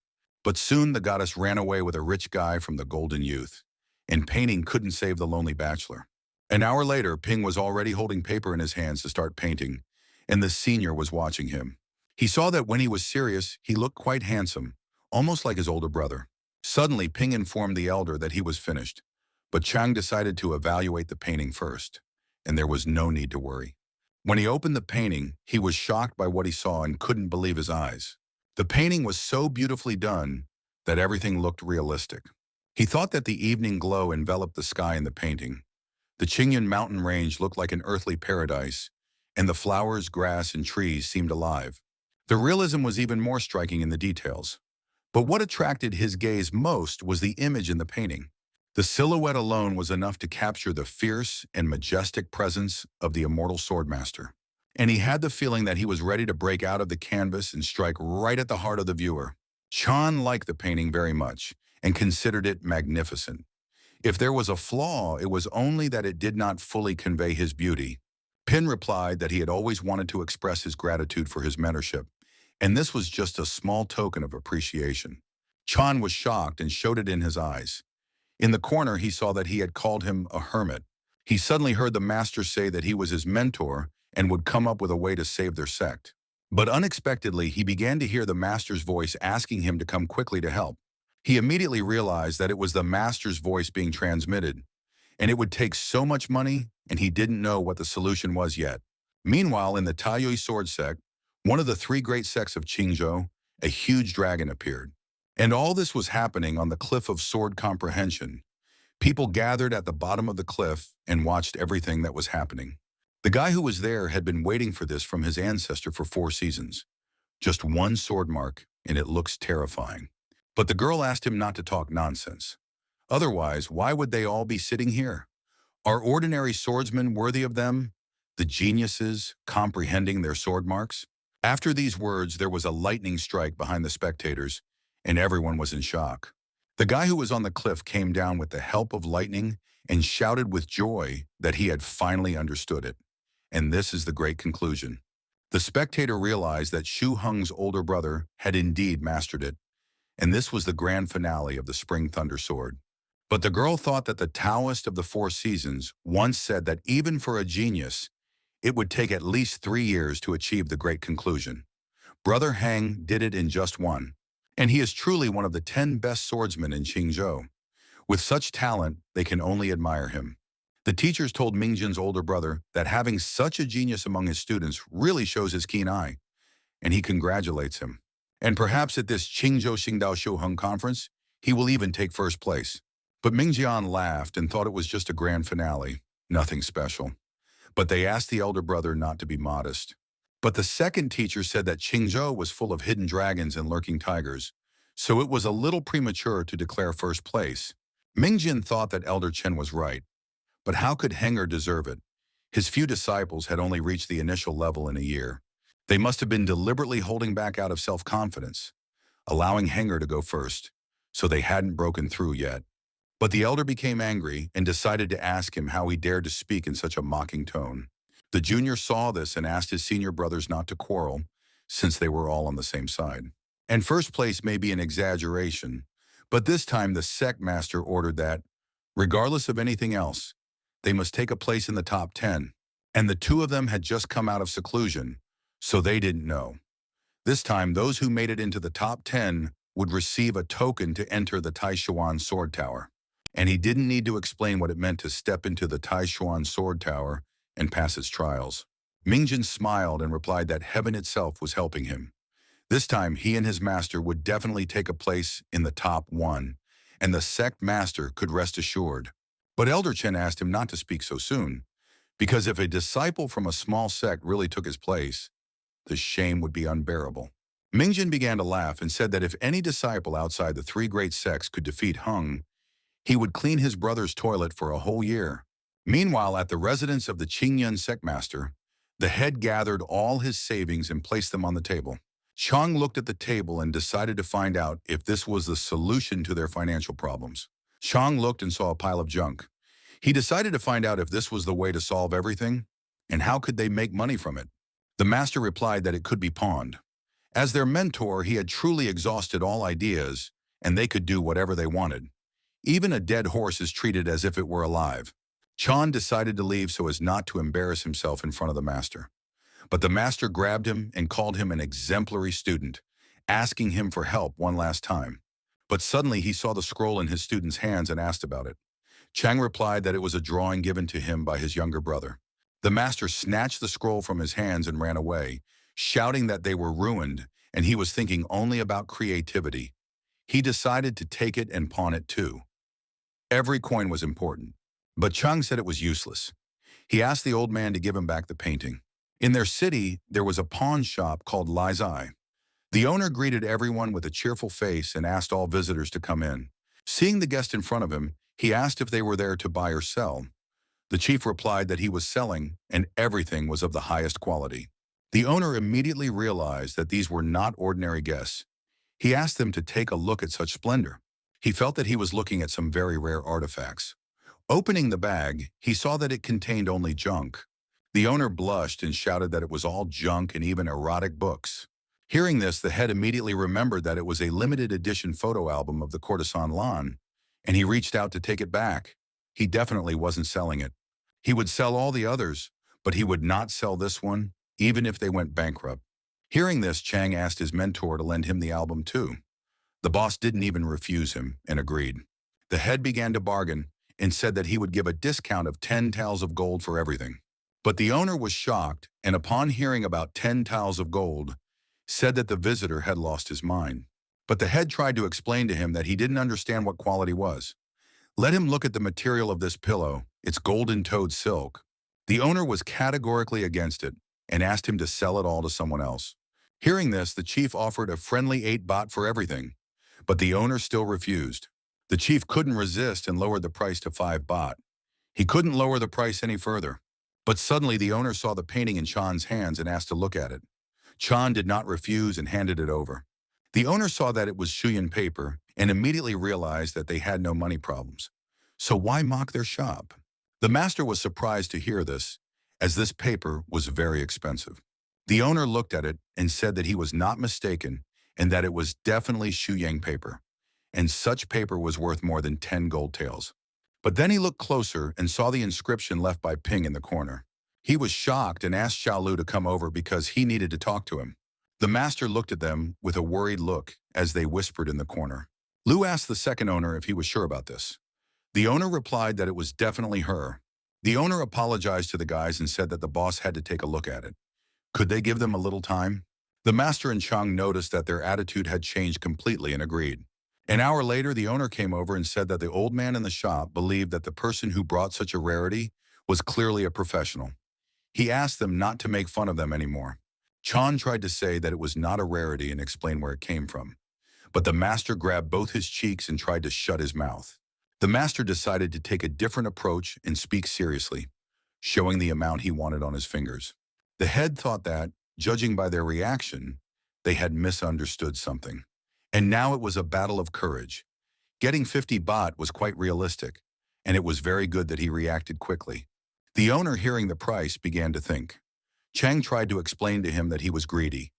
But soon the goddess ran away with a rich guy from the Golden Youth, and painting couldn't save the lonely bachelor. An hour later, Ping was already holding paper in his hands to start painting, and the senior was watching him. He saw that when he was serious, he looked quite handsome, almost like his older brother. Suddenly, Ping informed the elder that he was finished, but Chang decided to evaluate the painting first, and there was no need to worry. When he opened the painting, he was shocked by what he saw and couldn't believe his eyes. The painting was so beautifully done that everything looked realistic. He thought that the evening glow enveloped the sky in the painting. The Qingyun mountain range looked like an earthly paradise, and the flowers, grass, and trees seemed alive. The realism was even more striking in the details. But what attracted his gaze most was the image in the painting. The silhouette alone was enough to capture the fierce and majestic presence of the immortal swordmaster. And he had the feeling that he was ready to break out of the canvas and strike right at the heart of the viewer. Chan liked the painting very much and considered it magnificent. If there was a flaw, it was only that it did not fully convey his beauty. Pin replied that he had always wanted to express his gratitude for his mentorship, and this was just a small token of appreciation. Chan was shocked and showed it in his eyes. In the corner, he saw that he had called him a hermit. He suddenly heard the master say that he was his mentor and would come up with a way to save their sect. But unexpectedly, he began to hear the master's voice asking him to come quickly to help. He immediately realized that it was the master's voice being transmitted, and it would take so much money, and he didn't know what the solution was yet. Meanwhile, in the Taiyue sword sect, one of the 3 great sects of Qingzhou, a huge dragon appeared. And all this was happening on the cliff of sword comprehension. People gathered at the bottom of the cliff and watched everything that was happening. The guy who was there had been waiting for this from his ancestor for 4 seasons. Just one sword mark, and it looks terrifying. But the girl asked him not to talk nonsense. Otherwise, why would they all be sitting here? Are ordinary swordsmen worthy of them? The geniuses comprehending their sword marks? After these words, there was a lightning strike behind the spectators, and everyone was in shock. The guy who was on the cliff came down with the help of lightning and shouted with joy that he had finally understood it. And this is the great conclusion. The spectator realized that Shu Heng's older brother had indeed mastered it, and this was the grand finale of the Spring Thunder Sword. But the girl thought that the Taoist of the 4 seasons once said that even for a genius, it would take at least 3 years to achieve the great conclusion. Brother Heng did it in just 1. And he is truly one of the 10 best swordsmen in Qingzhou. With such talent, they can only admire him. The teachers told Mingjin's older brother that having such a genius among his students really shows his keen eye, and he congratulates him. And perhaps at this Qingzhou Xingdao Shuheng conference, he will even take first place. But Mingjian laughed and thought it was just a grand finale, nothing special. But they asked the elder brother not to be modest. But the second teacher said that Qingzhou was full of hidden dragons and lurking tigers, so it was a little premature to declare first place. Mingjin thought that Elder Chen was right, but how could Henger deserve it? His few disciples had only reached the initial level in a year. They must have been deliberately holding back out of self-confidence. allowing Henger to go first, so they hadn't broken through yet. But the elder became angry and decided to ask him how he dared to speak in such a mocking tone. The junior saw this and asked his senior brothers not to quarrel, since they were all on the same side. And first place may be an exaggeration, but this time the sect master ordered that, regardless of anything else, they must take a place in the top 10. And the two of them had just come out of seclusion, so they didn't know. This time, those who made it into the top 10 would receive a token to enter the Taishuan Sword Tower. And he didn't need to explain what it meant to step into the Taishuan Sword Tower and pass its trials. Mingjin smiled and replied that heaven itself was helping him. This time, he and his master would definitely take a place in the top 1, and the sect master could rest assured. But Elder Chen asked him not to speak so soon, because if a disciple from a small sect really took his place, the shame would be unbearable. Mingjin began to laugh and said that if any disciple outside the 3 great sects could defeat Hung, he would clean his brother's toilet for a whole year. Meanwhile, at the residence of the Qingyun sect master, the head gathered all his savings and placed them on the table. Chang looked at the table and decided to find out if this was the solution to their financial problems. Chang looked and saw a pile of junk. He decided to find out if this was the way to solve everything, and how could they make money from it. The master replied that it could be pawned. As their mentor, he had truly exhausted all ideas, and they could do whatever they wanted. Even a dead horse is treated as if it were alive. Chan decided to leave so as not to embarrass himself in front of the master. But the master grabbed him and called him an exemplary student, asking him for help one last time. But suddenly he saw the scroll in his student's hands and asked about it. Chang replied that it was a drawing given to him by his younger brother. The master snatched the scroll from his hands and ran away, shouting that they were ruined and he was thinking only about creativity. He decided to take it and pawn it too. Every coin was important, but Chang said it was useless. He asked the old man to give him back the painting. In their city, there was a pawn shop called Lai's Eye. The owner greeted everyone with a cheerful face and asked all visitors to come in. Seeing the guest in front of him, he asked if they were there to buy or sell. The chief replied that he was selling and everything was of the highest quality. The owner immediately realized that these were not ordinary guests. He asked them to take a look at such splendor. He felt that he was looking at some very rare artifacts. Opening the bag, he saw that it contained only junk. The owner blushed and shouted that it was all junk and even erotic books. Hearing this, the head immediately remembered that it was a limited edition photo album of the courtesan Lan, and he reached out to take it back. He definitely wasn't selling it. He would sell all the others, but he would not sell this one, even if they went bankrupt. Hearing this, Chang asked his mentor to lend him the album too. The boss didn't even refuse him and agreed. The head began to bargain and said that he would give a discount of 10 taels of gold for everything. But the owner was shocked, and upon hearing about 10 taels of gold, said that the visitor had lost his mind. But the head tried to explain to him that he didn't understand what quality was. Let him look at the material of this pillow. It's golden-toed silk. The owner was categorically against it and asked him to sell it all to someone else. Hearing this, the chief offered a friendly 8 baht for everything, but the owner still refused. The chief couldn't resist and lowered the price to 5 baht. He couldn't lower the price any further. But suddenly the owner saw the painting in Chan's hands and asked to look at it. Chan did not refuse and handed it over. The owner saw that it was Shuyan paper and immediately realized that they had no money problems. So why mock their shop? The master was surprised to hear this, as this paper was very expensive. The owner looked at it and said that he was not mistaken and that it was definitely Shuyang paper, and such paper was worth more than 10 gold taels. But then he looked closer and saw the inscription left by Ping in the corner. He was shocked and asked Xiaolu to come over because he needed to talk to him. The master looked at them with a worried look as they whispered in the corner. Lu asked the second owner if he was sure about this. The owner replied that it was definitely her. The owner apologized to the guys and said that the boss had to take a look at it. Could they give them a little time? The master and Chang noticed that their attitude had changed completely and agreed. An hour later, the owner came over and said that the old man in the shop believed that the person who brought such a rarity was clearly a professional. He asked them not to make fun of them anymore. Chan tried to say that it was not a rarity and explain where it came from. But the master grabbed both his cheeks and tried to shut his mouth. The master decided to take a different approach and speak seriously, showing the amount he wanted on his fingers. The head thought that, judging by their reaction, they had misunderstood something. And now it was a battle of courage. Getting 50 baht was quite realistic, and it was very good that he reacted quickly. The owner, hearing the price, began to think. Chang tried to explain to him that he was greedy,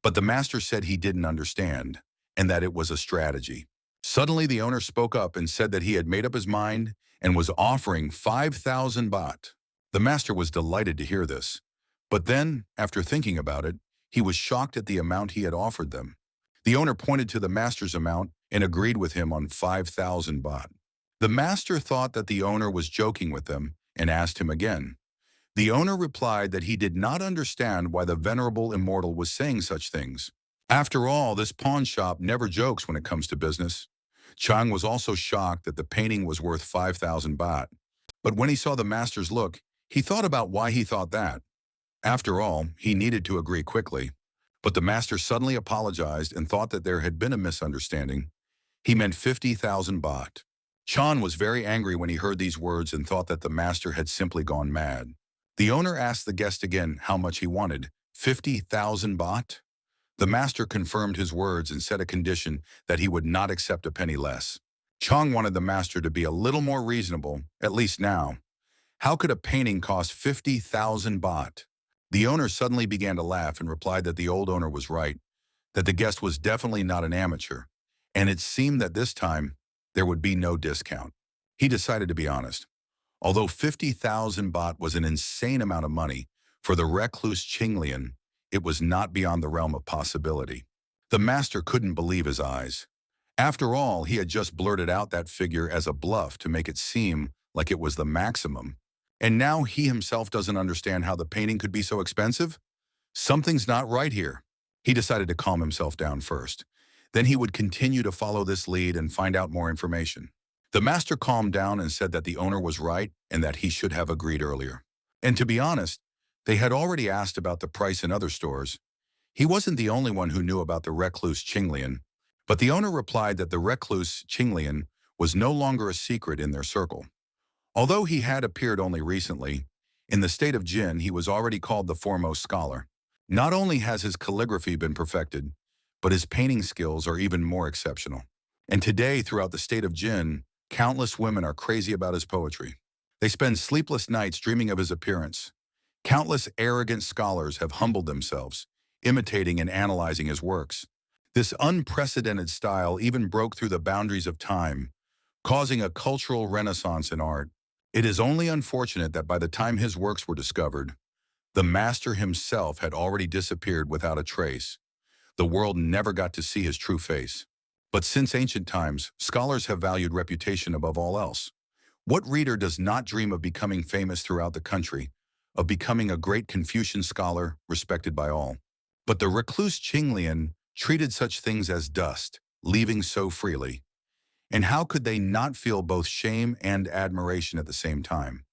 but the master said he didn't understand, and that it was a strategy. Suddenly, the owner spoke up and said that he had made up his mind and was offering 5,000 baht. The master was delighted to hear this, but then, after thinking about it, he was shocked at the amount he had offered them. The owner pointed to the master's amount and agreed with him on 5,000 baht. The master thought that the owner was joking with them and asked him again. The owner replied that he did not understand why the venerable immortal was saying such things. After all, this pawn shop never jokes when it comes to business. Chang was also shocked that the painting was worth 5,000 baht. But when he saw the master's look, he thought about why he thought that. After all, he needed to agree quickly. But the master suddenly apologized and thought that there had been a misunderstanding. He meant 50,000 baht. Chan was very angry when he heard these words and thought that the master had simply gone mad. The owner asked the guest again how much he wanted. 50,000 baht? The master confirmed his words and set a condition that he would not accept a penny less. Chang wanted the master to be a little more reasonable, at least now. How could a painting cost 50,000 baht? The owner suddenly began to laugh and replied that the old owner was right, that the guest was definitely not an amateur, and it seemed that this time there would be no discount. He decided to be honest. Although 50,000 baht was an insane amount of money, for the recluse Qinglian, it was not beyond the realm of possibility. The master couldn't believe his eyes. After all, he had just blurted out that figure as a bluff to make it seem like it was the maximum. And now he himself doesn't understand how the painting could be so expensive? Something's not right here. He decided to calm himself down first. Then he would continue to follow this lead and find out more information. The master calmed down and said that the owner was right and that he should have agreed earlier. And to be honest, they had already asked about the price in other stores. He wasn't the only one who knew about the recluse Qinglian, but the owner replied that the recluse Qinglian was no longer a secret in their circle. Although he had appeared only recently, in the state of Jin he was already called the foremost scholar. Not only has his calligraphy been perfected, but his painting skills are even more exceptional. And today, throughout the state of Jin, countless women are crazy about his poetry. They spend sleepless nights dreaming of his appearance. Countless arrogant scholars have humbled themselves, imitating and analyzing his works. This unprecedented style even broke through the boundaries of time, causing a cultural renaissance in art. It is only unfortunate that by the time his works were discovered, the master himself had already disappeared without a trace. The world never got to see his true face. But since ancient times, scholars have valued reputation above all else. What reader does not dream of becoming famous throughout the country, of becoming a great Confucian scholar respected by all? But the recluse Qinglian treated such things as dust, leaving so freely. And how could they not feel both shame and admiration at the same time?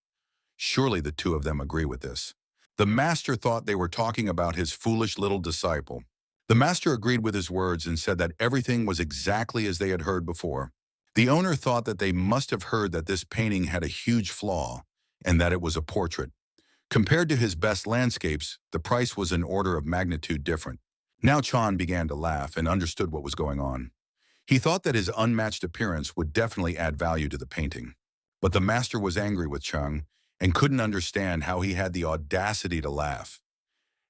Surely the two of them agree with this. The master thought they were talking about his foolish little disciple. The master agreed with his words and said that everything was exactly as they had heard before. The owner thought that they must have heard that this painting had a huge flaw and that it was a portrait. Compared to his best landscapes, the price was an order of magnitude different. Now Chan began to laugh and understood what was going on. He thought that his unmatched appearance would definitely add value to the painting. But the master was angry with Chang and couldn't understand how he had the audacity to laugh.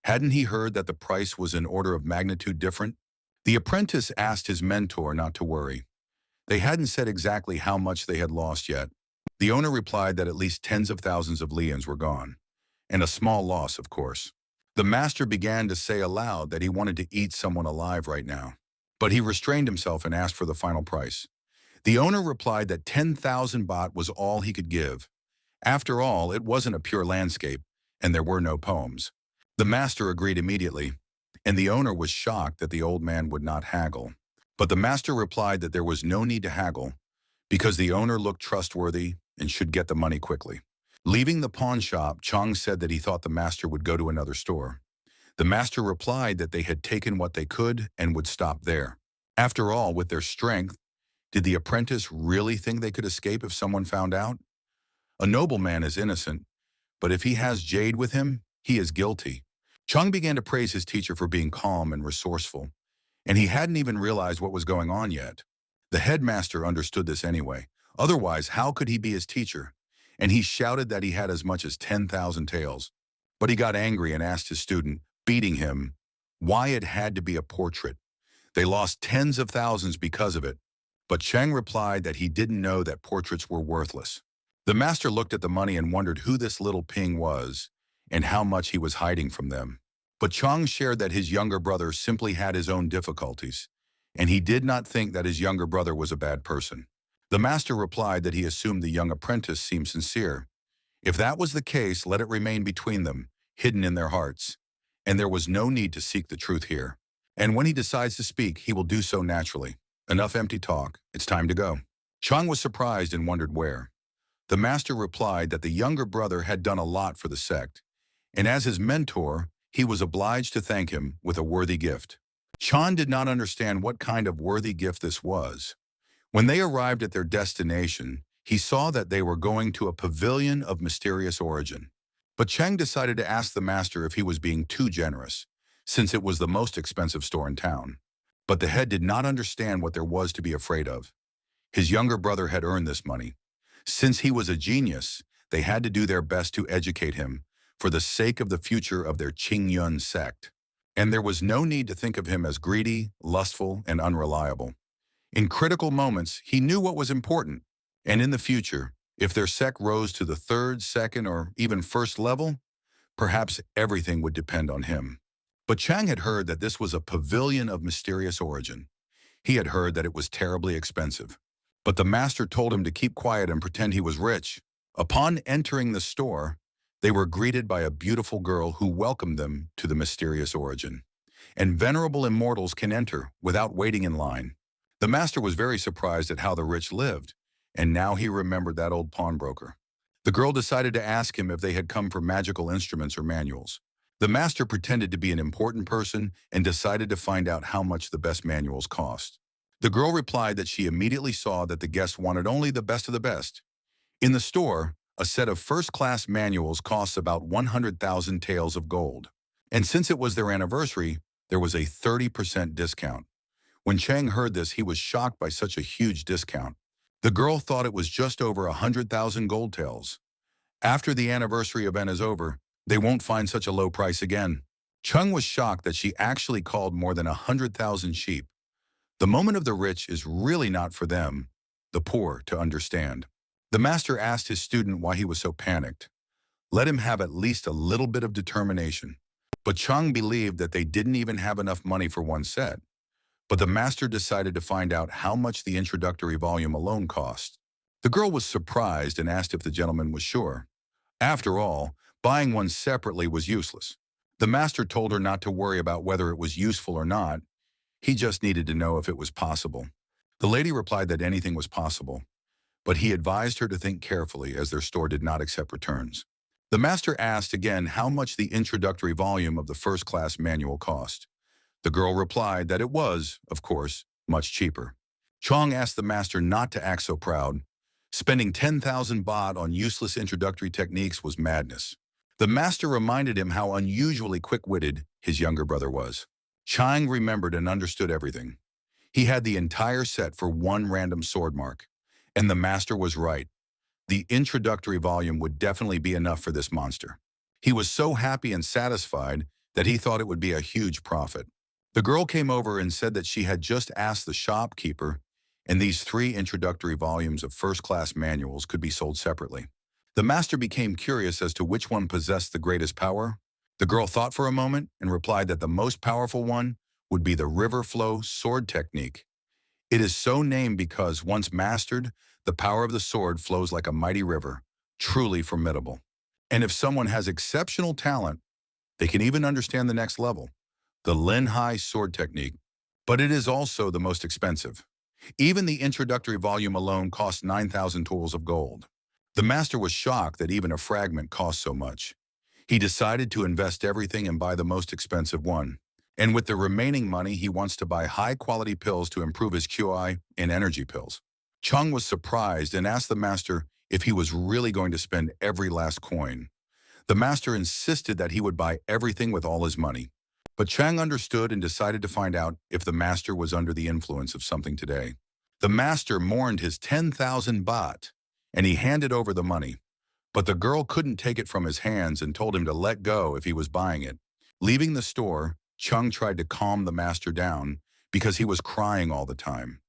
Hadn't he heard that the price was an order of magnitude different? The apprentice asked his mentor not to worry. They hadn't said exactly how much they had lost yet. The owner replied that at least tens of thousands of lians were gone, and a small loss, of course. The master began to say aloud that he wanted to eat someone alive right now, but he restrained himself and asked for the final price. The owner replied that 10,000 baht was all he could give. After all, it wasn't a pure landscape, and there were no poems. The master agreed immediately, and the owner was shocked that the old man would not haggle. But the master replied that there was no need to haggle, because the owner looked trustworthy and should get the money quickly. Leaving the pawn shop, Chang said that he thought the master would go to another store. The master replied that they had taken what they could and would stop there. After all, with their strength, did the apprentice really think they could escape if someone found out? A nobleman is innocent, but if he has jade with him, he is guilty. Chang began to praise his teacher for being calm and resourceful, and he hadn't even realized what was going on yet. The headmaster understood this anyway. Otherwise, how could he be his teacher? And he shouted that he had as much as 10,000 taels. But he got angry and asked his student, beating him, why it had to be a portrait. They lost tens of thousands because of it. But Cheng replied that he didn't know that portraits were worthless. The master looked at the money and wondered who this little ping was and how much he was hiding from them. But Chang shared that his younger brother simply had his own difficulties, and he did not think that his younger brother was a bad person. The master replied that he assumed the young apprentice seemed sincere. If that was the case, let it remain between them, hidden in their hearts. And there was no need to seek the truth here. And when he decides to speak, he will do so naturally. Enough empty talk. It's time to go. Chang was surprised and wondered where. The master replied that the younger brother had done a lot for the sect, and as his mentor, he was obliged to thank him with a worthy gift. Chan did not understand what kind of worthy gift this was. When they arrived at their destination, he saw that they were going to a pavilion of mysterious origin. But Cheng decided to ask the master if he was being too generous, since it was the most expensive store in town. But the head did not understand what there was to be afraid of. His younger brother had earned this money. Since he was a genius, they had to do their best to educate him for the sake of the future of their Qingyun sect. And there was no need to think of him as greedy, lustful, and unreliable. In critical moments, he knew what was important. And in the future, if their sect rose to the third, second, or even first level, perhaps everything would depend on him. But Chang had heard that this was a pavilion of mysterious origin. He had heard that it was terribly expensive. But the master told him to keep quiet and pretend he was rich. Upon entering the store, they were greeted by a beautiful girl who welcomed them to the mysterious origin. And venerable immortals can enter without waiting in line. The master was very surprised at how the rich lived, and now he remembered that old pawnbroker. The girl decided to ask him if they had come for magical instruments or manuals. The master pretended to be an important person and decided to find out how much the best manuals cost. The girl replied that she immediately saw that the guests wanted only the best of the best. In the store, a set of first-class manuals costs about 100,000 taels of gold. And since it was their anniversary, there was a 30% discount. When Chang heard this, he was shocked by such a huge discount. The girl thought it was just over 100,000 gold taels. After the anniversary event is over, they won't find such a low price again. Chung was shocked that she actually called more than 100,000 sheep. The moment of the rich is really not for them, the poor, to understand. The master asked his student why he was so panicked. Let him have at least a little bit of determination. But Chung believed that they didn't even have enough money for one set. But the master decided to find out how much the introductory volume alone cost. The girl was surprised and asked if the gentleman was sure. After all, buying one separately was useless. The master told her not to worry about whether it was useful or not. He just needed to know if it was possible. The lady replied that anything was possible, but he advised her to think carefully as their store did not accept returns. The master asked again how much the introductory volume of the first-class manual cost. The girl replied that it was, of course, much cheaper. Chong asked the master not to act so proud. Spending 10,000 baht on useless introductory techniques was madness. The master reminded him how unusually quick-witted his younger brother was. Chang remembered and understood everything. He had the entire set for one random sword mark. And the master was right. The introductory volume would definitely be enough for this monster. He was so happy and satisfied that he thought it would be a huge profit. The girl came over and said that she had just asked the shopkeeper, and these 3 introductory volumes of first-class manuals could be sold separately. The master became curious as to which one possessed the greatest power. The girl thought for a moment and replied that the most powerful one would be the river flow sword technique. It is so named because, once mastered, the power of the sword flows like a mighty river, truly formidable. And if someone has exceptional talent, they can even understand the next level, the Lin Hai sword technique. But it is also the most expensive. Even the introductory volume alone costs 9,000 tools of gold. The master was shocked that even a fragment cost so much. He decided to invest everything and buy the most expensive one. And with the remaining money, he wants to buy high-quality pills to improve his QI and energy pills. Chung was surprised and asked the master if he was really going to spend every last coin. The master insisted that he would buy everything with all his money. But Chang understood and decided to find out if the master was under the influence of something today. The master mourned his 10,000 baht, and he handed over the money. But the girl couldn't take it from his hands and told him to let go if he was buying it. Leaving the store, Chung tried to calm the master down because he was crying all the time.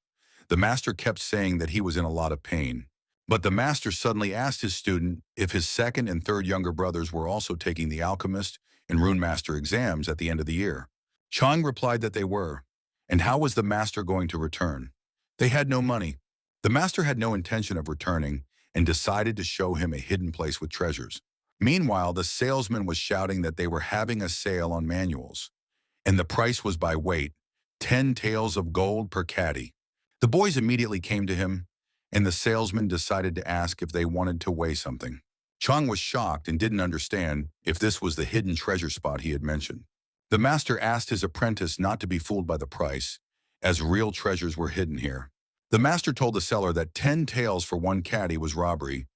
The master kept saying that he was in a lot of pain. But the master suddenly asked his student if his second and third younger brothers were also taking the alchemist and rune master exams at the end of the year. Chang replied that they were. And how was the master going to return? They had no money. The master had no intention of returning and decided to show him a hidden place with treasures. Meanwhile, the salesman was shouting that they were having a sale on manuals, and the price was by weight, 10 taels of gold per caddy. The boys immediately came to him, and the salesman decided to ask if they wanted to weigh something. Chang was shocked and didn't understand if this was the hidden treasure spot he had mentioned. The master asked his apprentice not to be fooled by the price, as real treasures were hidden here. The master told the seller that 10 taels for one caddy was robbery,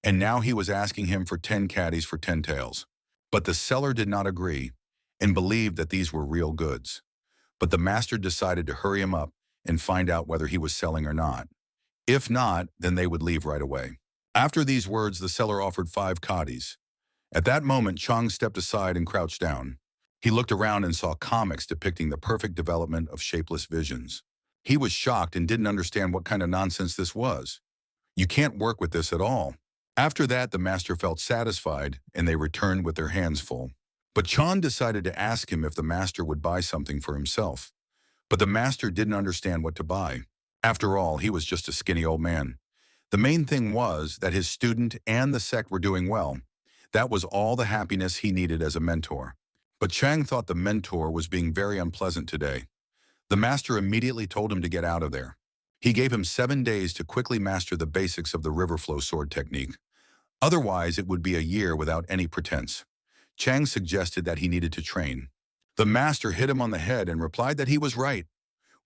and now he was asking him for 10 caddies for 10 taels. But the seller did not agree and believed that these were real goods. But the master decided to hurry him up and find out whether he was selling or not. If not, then they would leave right away. After these words, the seller offered 5 caddies. At that moment, Chang stepped aside and crouched down. He looked around and saw comics depicting the perfect development of shapeless visions. He was shocked and didn't understand what kind of nonsense this was. You can't work with this at all. After that, the master felt satisfied, and they returned with their hands full. But Chan decided to ask him if the master would buy something for himself. But the master didn't understand what to buy. After all, he was just a skinny old man. The main thing was that his student and the sect were doing well. That was all the happiness he needed as a mentor. But Chang thought the mentor was being very unpleasant today. The master immediately told him to get out of there. He gave him 7 days to quickly master the basics of the river flow sword technique. Otherwise, it would be a year without any pretense. Chang suggested that he needed to train. The master hit him on the head and replied that he was right.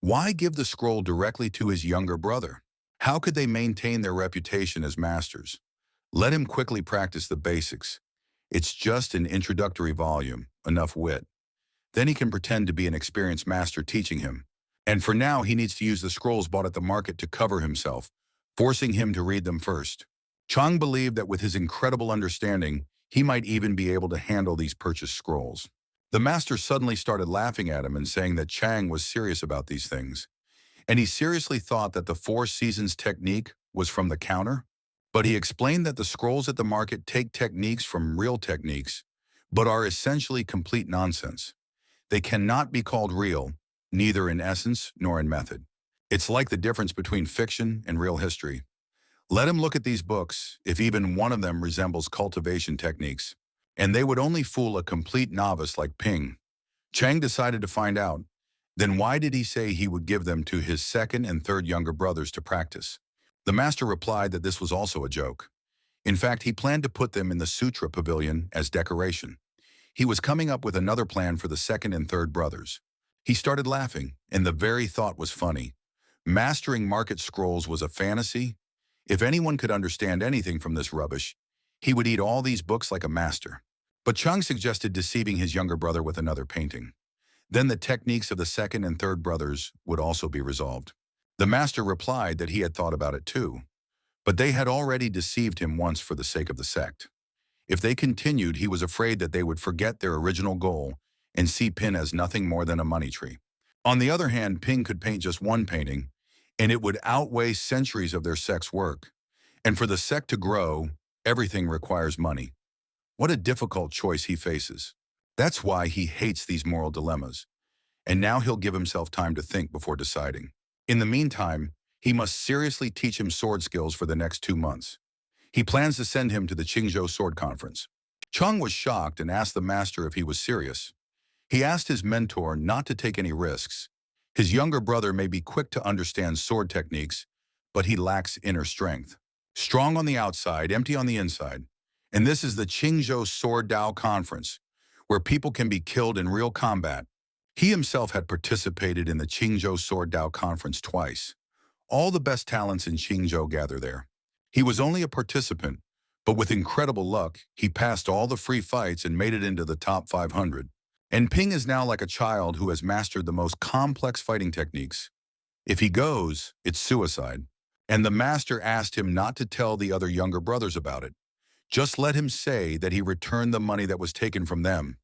Why give the scroll directly to his younger brother? How could they maintain their reputation as masters? Let him quickly practice the basics. It's just an introductory volume, enough wit. Then he can pretend to be an experienced master teaching him. And for now, he needs to use the scrolls bought at the market to cover himself, forcing him to read them first. Chang believed that with his incredible understanding, he might even be able to handle these purchased scrolls. The master suddenly started laughing at him and saying that Chang was serious about these things. And he seriously thought that the 4 seasons technique was from the counter. But he explained that the scrolls at the market take techniques from real techniques, but are essentially complete nonsense. They cannot be called real, neither in essence nor in method. It's like the difference between fiction and real history. Let him look at these books, if even one of them resembles cultivation techniques, and they would only fool a complete novice like Ping. Chang decided to find out. Then why did he say he would give them to his second and third younger brothers to practice? The master replied that this was also a joke. In fact, he planned to put them in the Sutra Pavilion as decoration. He was coming up with another plan for the second and third brothers. He started laughing, and the very thought was funny. Mastering market scrolls was a fantasy. If anyone could understand anything from this rubbish, he would eat all these books like a master. But Chung suggested deceiving his younger brother with another painting. Then the techniques of the second and third brothers would also be resolved. The master replied that he had thought about it too, but they had already deceived him once for the sake of the sect. If they continued, he was afraid that they would forget their original goal and see Pin as nothing more than a money tree. On the other hand, Ping could paint just one painting, and it would outweigh centuries of their sect's work. And for the sect to grow, everything requires money. What a difficult choice he faces. That's why he hates these moral dilemmas. And now he'll give himself time to think before deciding. In the meantime, he must seriously teach him sword skills for the next 2 months. He plans to send him to the Qingzhou Sword Conference. Chung was shocked and asked the master if he was serious. He asked his mentor not to take any risks. His younger brother may be quick to understand sword techniques, but he lacks inner strength. Strong on the outside, empty on the inside. And this is the Qingzhou Sword Dao Conference, where people can be killed in real combat. He himself had participated in the Qingzhou Sword Dao Conference twice. All the best talents in Qingzhou gather there. He was only a participant, but with incredible luck, he passed all the free fights and made it into the top 500. And Ping is now like a child who has mastered the most complex fighting techniques. If he goes, it's suicide. And the master asked him not to tell the other younger brothers about it. Just let him say that he returned the money that was taken from them.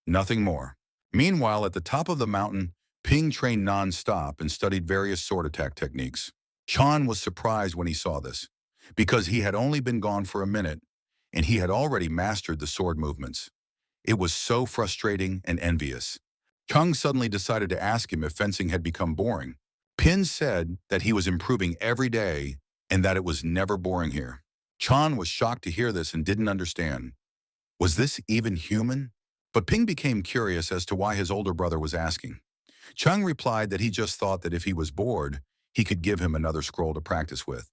Nothing more. Meanwhile, at the top of the mountain, Ping trained non-stop and studied various sword attack techniques. Chan was surprised when he saw this, because he had only been gone for a minute, and he had already mastered the sword movements. It was so frustrating and envious. Chung suddenly decided to ask him if fencing had become boring. Pin said that he was improving every day and that it was never boring here. Chan was shocked to hear this and didn't understand. Was this even human? But Ping became curious as to why his older brother was asking. Chung replied that he just thought that if he was bored, he could give him another scroll to practice with.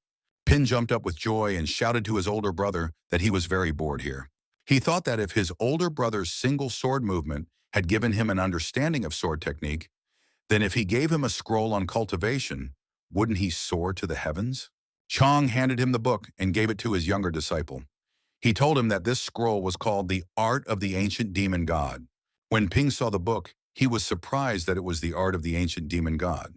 Pin jumped up with joy and shouted to his older brother that he was very bored here. He thought that if his older brother's single sword movement had given him an understanding of sword technique, then if he gave him a scroll on cultivation, wouldn't he soar to the heavens? Chang handed him the book and gave it to his younger disciple. He told him that this scroll was called the Art of the Ancient Demon God. When Ping saw the book, he was surprised that it was the Art of the Ancient Demon God.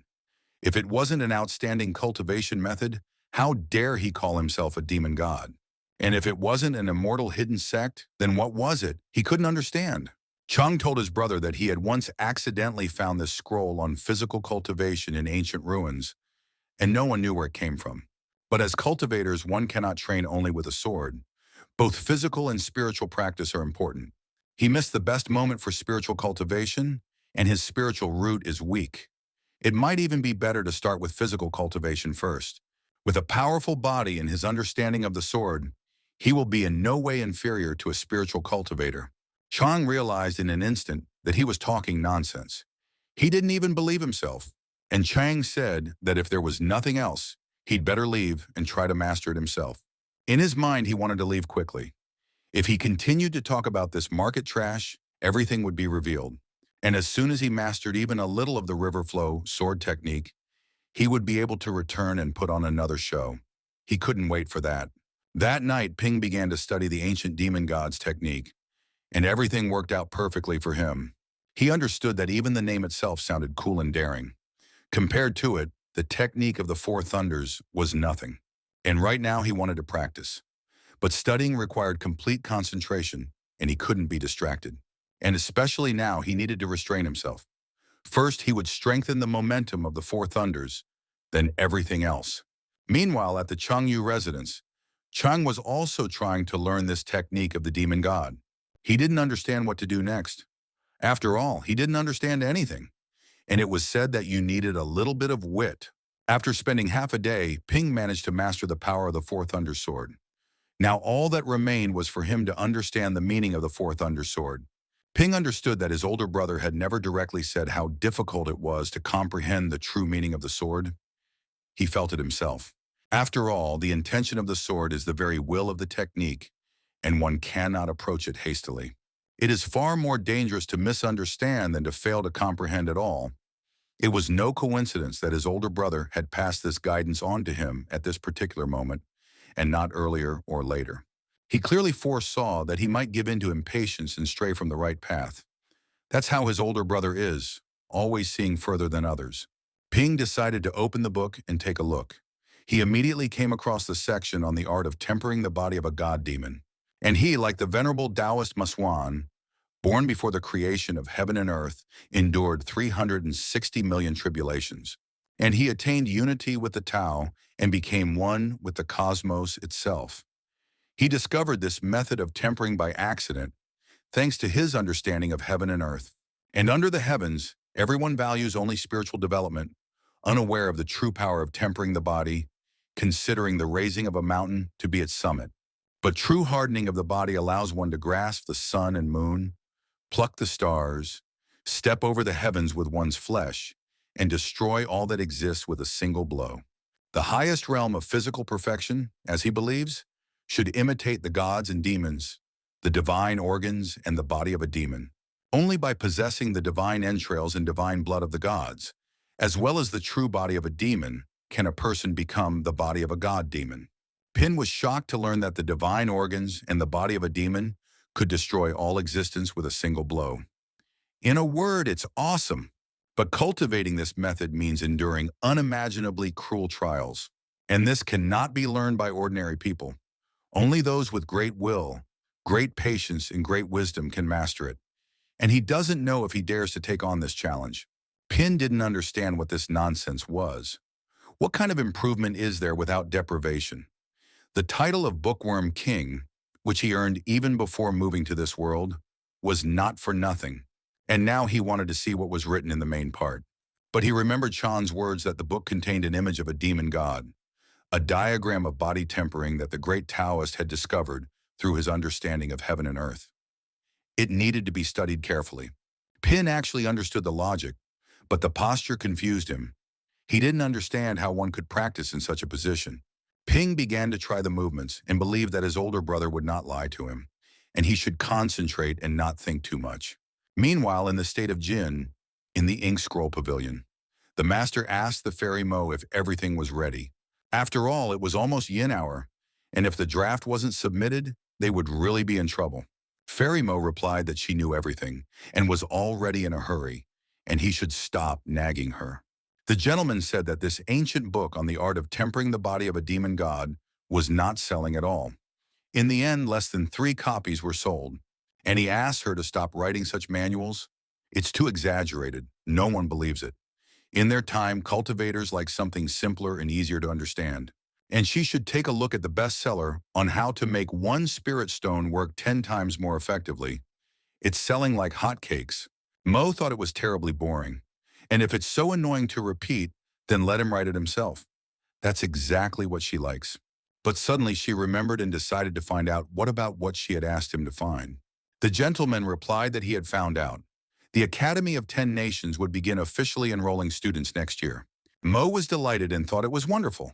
If it wasn't an outstanding cultivation method, how dare he call himself a demon god? And if it wasn't an immortal hidden sect, then what was it? He couldn't understand. Chung told his brother that he had once accidentally found this scroll on physical cultivation in ancient ruins, and no one knew where it came from. But as cultivators, one cannot train only with a sword. Both physical and spiritual practice are important. He missed the best moment for spiritual cultivation, and his spiritual root is weak. It might even be better to start with physical cultivation first. With a powerful body and his understanding of the sword, he will be in no way inferior to a spiritual cultivator. Chang realized in an instant that he was talking nonsense. He didn't even believe himself, and Chang said that if there was nothing else, he'd better leave and try to master it himself. In his mind, he wanted to leave quickly. If he continued to talk about this market trash, everything would be revealed. And as soon as he mastered even a little of the river flow sword technique, he would be able to return and put on another show. He couldn't wait for that. That night, Ping began to study the ancient demon god's technique, and everything worked out perfectly for him. He understood that even the name itself sounded cool and daring. Compared to it, the technique of the Four Thunders was nothing. And right now he wanted to practice. But studying required complete concentration, and he couldn't be distracted. And especially now, he needed to restrain himself. First, he would strengthen the momentum of the Four Thunders, then everything else. Meanwhile, at the Changyu residence, Chang was also trying to learn this technique of the demon god. He didn't understand what to do next. After all, he didn't understand anything. And it was said that you needed a little bit of wit. After spending half a day, Ping managed to master the power of the Four Thunder Sword. Now all that remained was for him to understand the meaning of the Four Thunder Sword. Ping understood that his older brother had never directly said how difficult it was to comprehend the true meaning of the sword. He felt it himself. After all, the intention of the sword is the very will of the technique, and one cannot approach it hastily. It is far more dangerous to misunderstand than to fail to comprehend at all. It was no coincidence that his older brother had passed this guidance on to him at this particular moment, and not earlier or later. He clearly foresaw that he might give in to impatience and stray from the right path. That's how his older brother is, always seeing further than others. Ping decided to open the book and take a look. He immediately came across the section on the art of tempering the body of a god demon. And he, like the venerable Taoist Maswan, born before the creation of heaven and earth, endured 360 million tribulations. And he attained unity with the Tao and became one with the cosmos itself. He discovered this method of tempering by accident, thanks to his understanding of heaven and earth. And under the heavens, everyone values only spiritual development, unaware of the true power of tempering the body, considering the raising of a mountain to be its summit. But true hardening of the body allows one to grasp the sun and moon, pluck the stars, step over the heavens with one's flesh, and destroy all that exists with a single blow. The highest realm of physical perfection, as he believes, should imitate the gods and demons, the divine organs and the body of a demon. Only by possessing the divine entrails and divine blood of the gods, as well as the true body of a demon, can a person become the body of a god demon. Pin was shocked to learn that the divine organs and the body of a demon could destroy all existence with a single blow. In a word, it's awesome. But cultivating this method means enduring unimaginably cruel trials. And this cannot be learned by ordinary people. Only those with great will, great patience, and great wisdom can master it. And he doesn't know if he dares to take on this challenge. Pin didn't understand what this nonsense was. What kind of improvement is there without deprivation? The title of Bookworm King, which he earned even before moving to this world, was not for nothing. And now he wanted to see what was written in the main part. But he remembered Chan's words that the book contained an image of a demon god, a diagram of body tempering that the great Taoist had discovered through his understanding of heaven and earth. It needed to be studied carefully. Pin actually understood the logic, but the posture confused him. He didn't understand how one could practice in such a position. Ping began to try the movements and believed that his older brother would not lie to him, and he should concentrate and not think too much. Meanwhile, in the state of Jin, in the ink scroll pavilion, the master asked the fairy Mo if everything was ready. After all, it was almost yin hour, and if the draft wasn't submitted, they would really be in trouble. Fairy Mo replied that she knew everything and was already in a hurry, and he should stop nagging her. The gentleman said that this ancient book on the art of tempering the body of a demon god was not selling at all. In the end, less than 3 copies were sold, and he asked her to stop writing such manuals. It's too exaggerated. No one believes it. In their time, cultivators like something simpler and easier to understand. And she should take a look at the bestseller on how to make one spirit stone work 10 times more effectively. It's selling like hotcakes. Mo thought it was terribly boring. And if it's so annoying to repeat, then let him write it himself. That's exactly what she likes. But suddenly she remembered and decided to find out what she had asked him to find. The gentleman replied that he had found out. The Academy of 10 Nations would begin officially enrolling students next year. Mo was delighted and thought it was wonderful.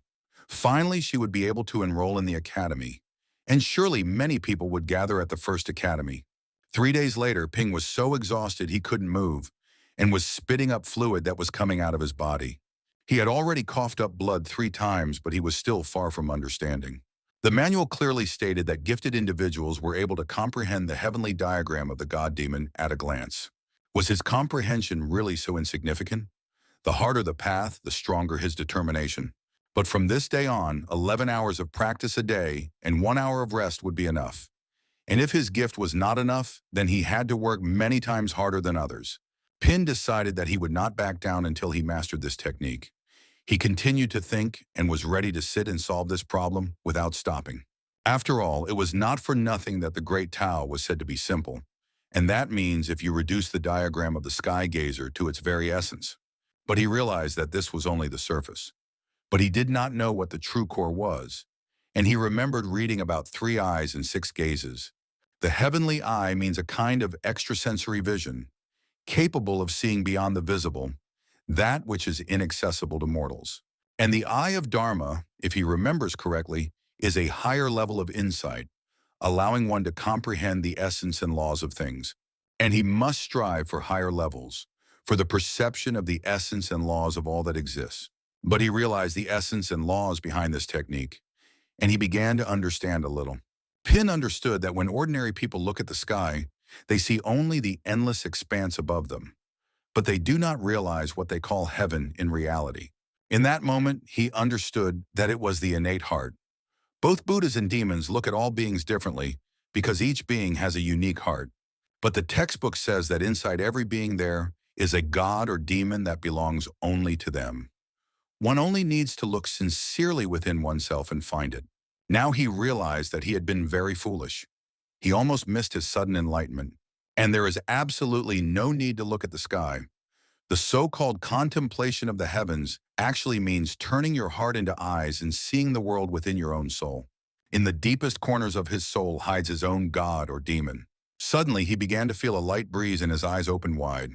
Finally, she would be able to enroll in the academy. And surely many people would gather at the first academy. 3 days later, Ping was so exhausted he couldn't move and was spitting up fluid that was coming out of his body. He had already coughed up blood 3 times, but he was still far from understanding. The manual clearly stated that gifted individuals were able to comprehend the heavenly diagram of the god-demon at a glance. Was his comprehension really so insignificant? The harder the path, the stronger his determination. But from this day on, 11 hours of practice a day and 1 hour of rest would be enough. And if his gift was not enough, then he had to work many times harder than others. Pin decided that he would not back down until he mastered this technique. He continued to think and was ready to sit and solve this problem without stopping. After all, it was not for nothing that the great Tao was said to be simple. And that means if you reduce the diagram of the sky gazer to its very essence. But he realized that this was only the surface. But he did not know what the true core was. And he remembered reading about 3 eyes and 6 gazes. The heavenly eye means a kind of extrasensory vision, capable of seeing beyond the visible, that which is inaccessible to mortals. And the eye of Dharma, if he remembers correctly, is a higher level of insight, allowing one to comprehend the essence and laws of things. And he must strive for higher levels, for the perception of the essence and laws of all that exists. But he realized the essence and laws behind this technique, and he began to understand a little. Pin understood that when ordinary people look at the sky, they see only the endless expanse above them, but they do not realize what they call heaven in reality. In that moment, he understood that it was the innate heart. Both Buddhas and demons look at all beings differently because each being has a unique heart. But the textbook says that inside every being there is a god or demon that belongs only to them. One only needs to look sincerely within oneself and find it. Now he realized that he had been very foolish. He almost missed his sudden enlightenment. And there is absolutely no need to look at the sky. The so-called contemplation of the heavens actually means turning your heart into eyes and seeing the world within your own soul. In the deepest corners of his soul hides his own god or demon. Suddenly, he began to feel a light breeze and his eyes opened wide.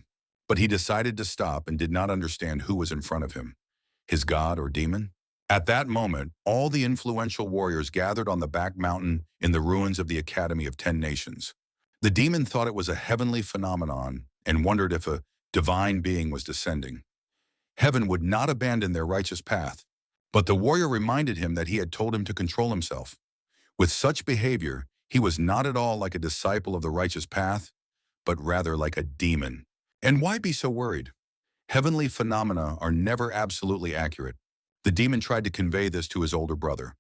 But he decided to stop and did not understand who was in front of him. His god or demon? At that moment, all the influential warriors gathered on the back mountain in the ruins of the Academy of 10 Nations. The demon thought it was a heavenly phenomenon and wondered if a divine being was descending. Heaven would not abandon their righteous path, but the warrior reminded him that he had told him to control himself. With such behavior, he was not at all like a disciple of the righteous path, but rather like a demon. And why be so worried? Heavenly phenomena are never absolutely accurate. The demon tried to convey this to his older brother,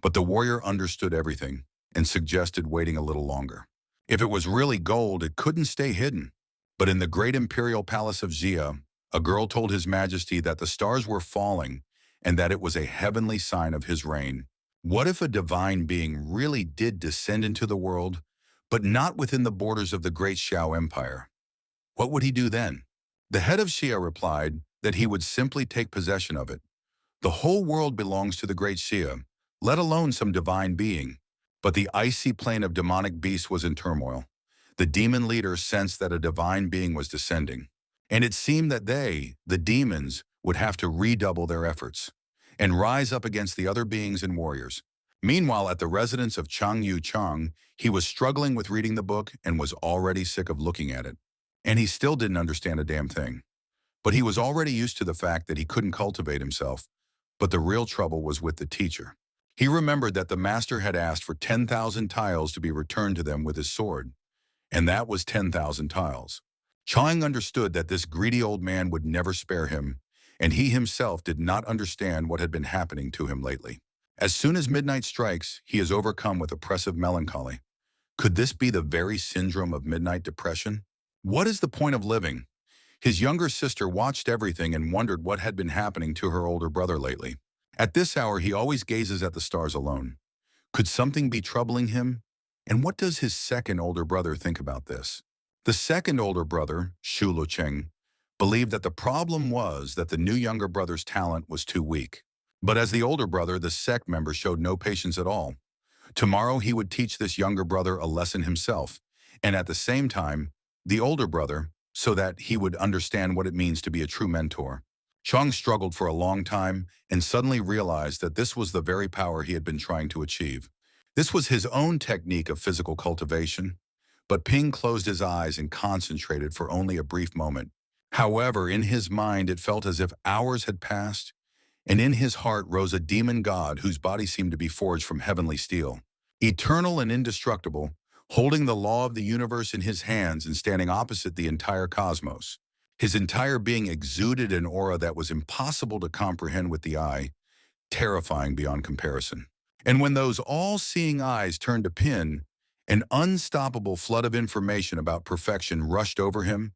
but the warrior understood everything and suggested waiting a little longer. If it was really gold, it couldn't stay hidden. But in the great imperial palace of Xia, a girl told His Majesty that the stars were falling and that it was a heavenly sign of his reign. What if a divine being really did descend into the world, but not within the borders of the great Xiao Empire? What would he do then? The head of Xia replied that he would simply take possession of it. The whole world belongs to the great Xia, let alone some divine being. But the icy plain of demonic beasts was in turmoil. The demon leader sensed that a divine being was descending, and it seemed that they, the demons, would have to redouble their efforts and rise up against the other beings and warriors. Meanwhile, at the residence of Chang Yu Chang, he was struggling with reading the book and was already sick of looking at it. And he still didn't understand a damn thing. But he was already used to the fact that he couldn't cultivate himself. But the real trouble was with the teacher. He remembered that the master had asked for 10,000 tiles to be returned to them with his sword, and that was 10,000 tiles. Chang understood that this greedy old man would never spare him, and he himself did not understand what had been happening to him lately. As soon as midnight strikes, he is overcome with oppressive melancholy. Could this be the very syndrome of midnight depression? What is the point of living? His younger sister watched everything and wondered what had been happening to her older brother lately. At this hour, he always gazes at the stars alone. Could something be troubling him? And what does his second older brother think about this? The second older brother, Shu Lucheng, believed that the problem was that the new younger brother's talent was too weak. But as the older brother, the sect member showed no patience at all. Tomorrow he would teach this younger brother a lesson himself, and at the same time, the older brother, so that he would understand what it means to be a true mentor. Chang struggled for a long time and suddenly realized that this was the very power he had been trying to achieve. This was his own technique of physical cultivation, but Ping closed his eyes and concentrated for only a brief moment. However, in his mind it felt as if hours had passed, and in his heart rose a demon god whose body seemed to be forged from heavenly steel. Eternal and indestructible, holding the law of the universe in his hands and standing opposite the entire cosmos. His entire being exuded an aura that was impossible to comprehend with the eye, terrifying beyond comparison. And when those all-seeing eyes turned to Pin, an unstoppable flood of information about perfection rushed over him,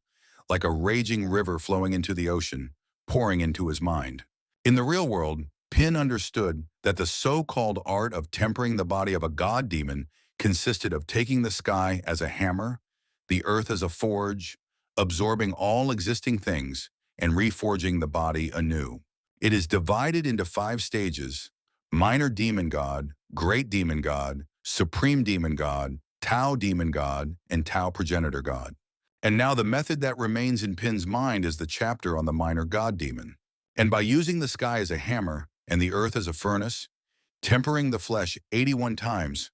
like a raging river flowing into the ocean, pouring into his mind. In the real world, Pin understood that the so-called art of tempering the body of a god demon consisted of taking the sky as a hammer, the earth as a forge, absorbing all existing things, and reforging the body anew. It is divided into 5 stages: minor demon god, great demon god, supreme demon god, Tao demon god, and Tao progenitor god. And now the method that remains in Pin's mind is the chapter on the minor god demon. And by using the sky as a hammer and the earth as a furnace, tempering the flesh 81 times,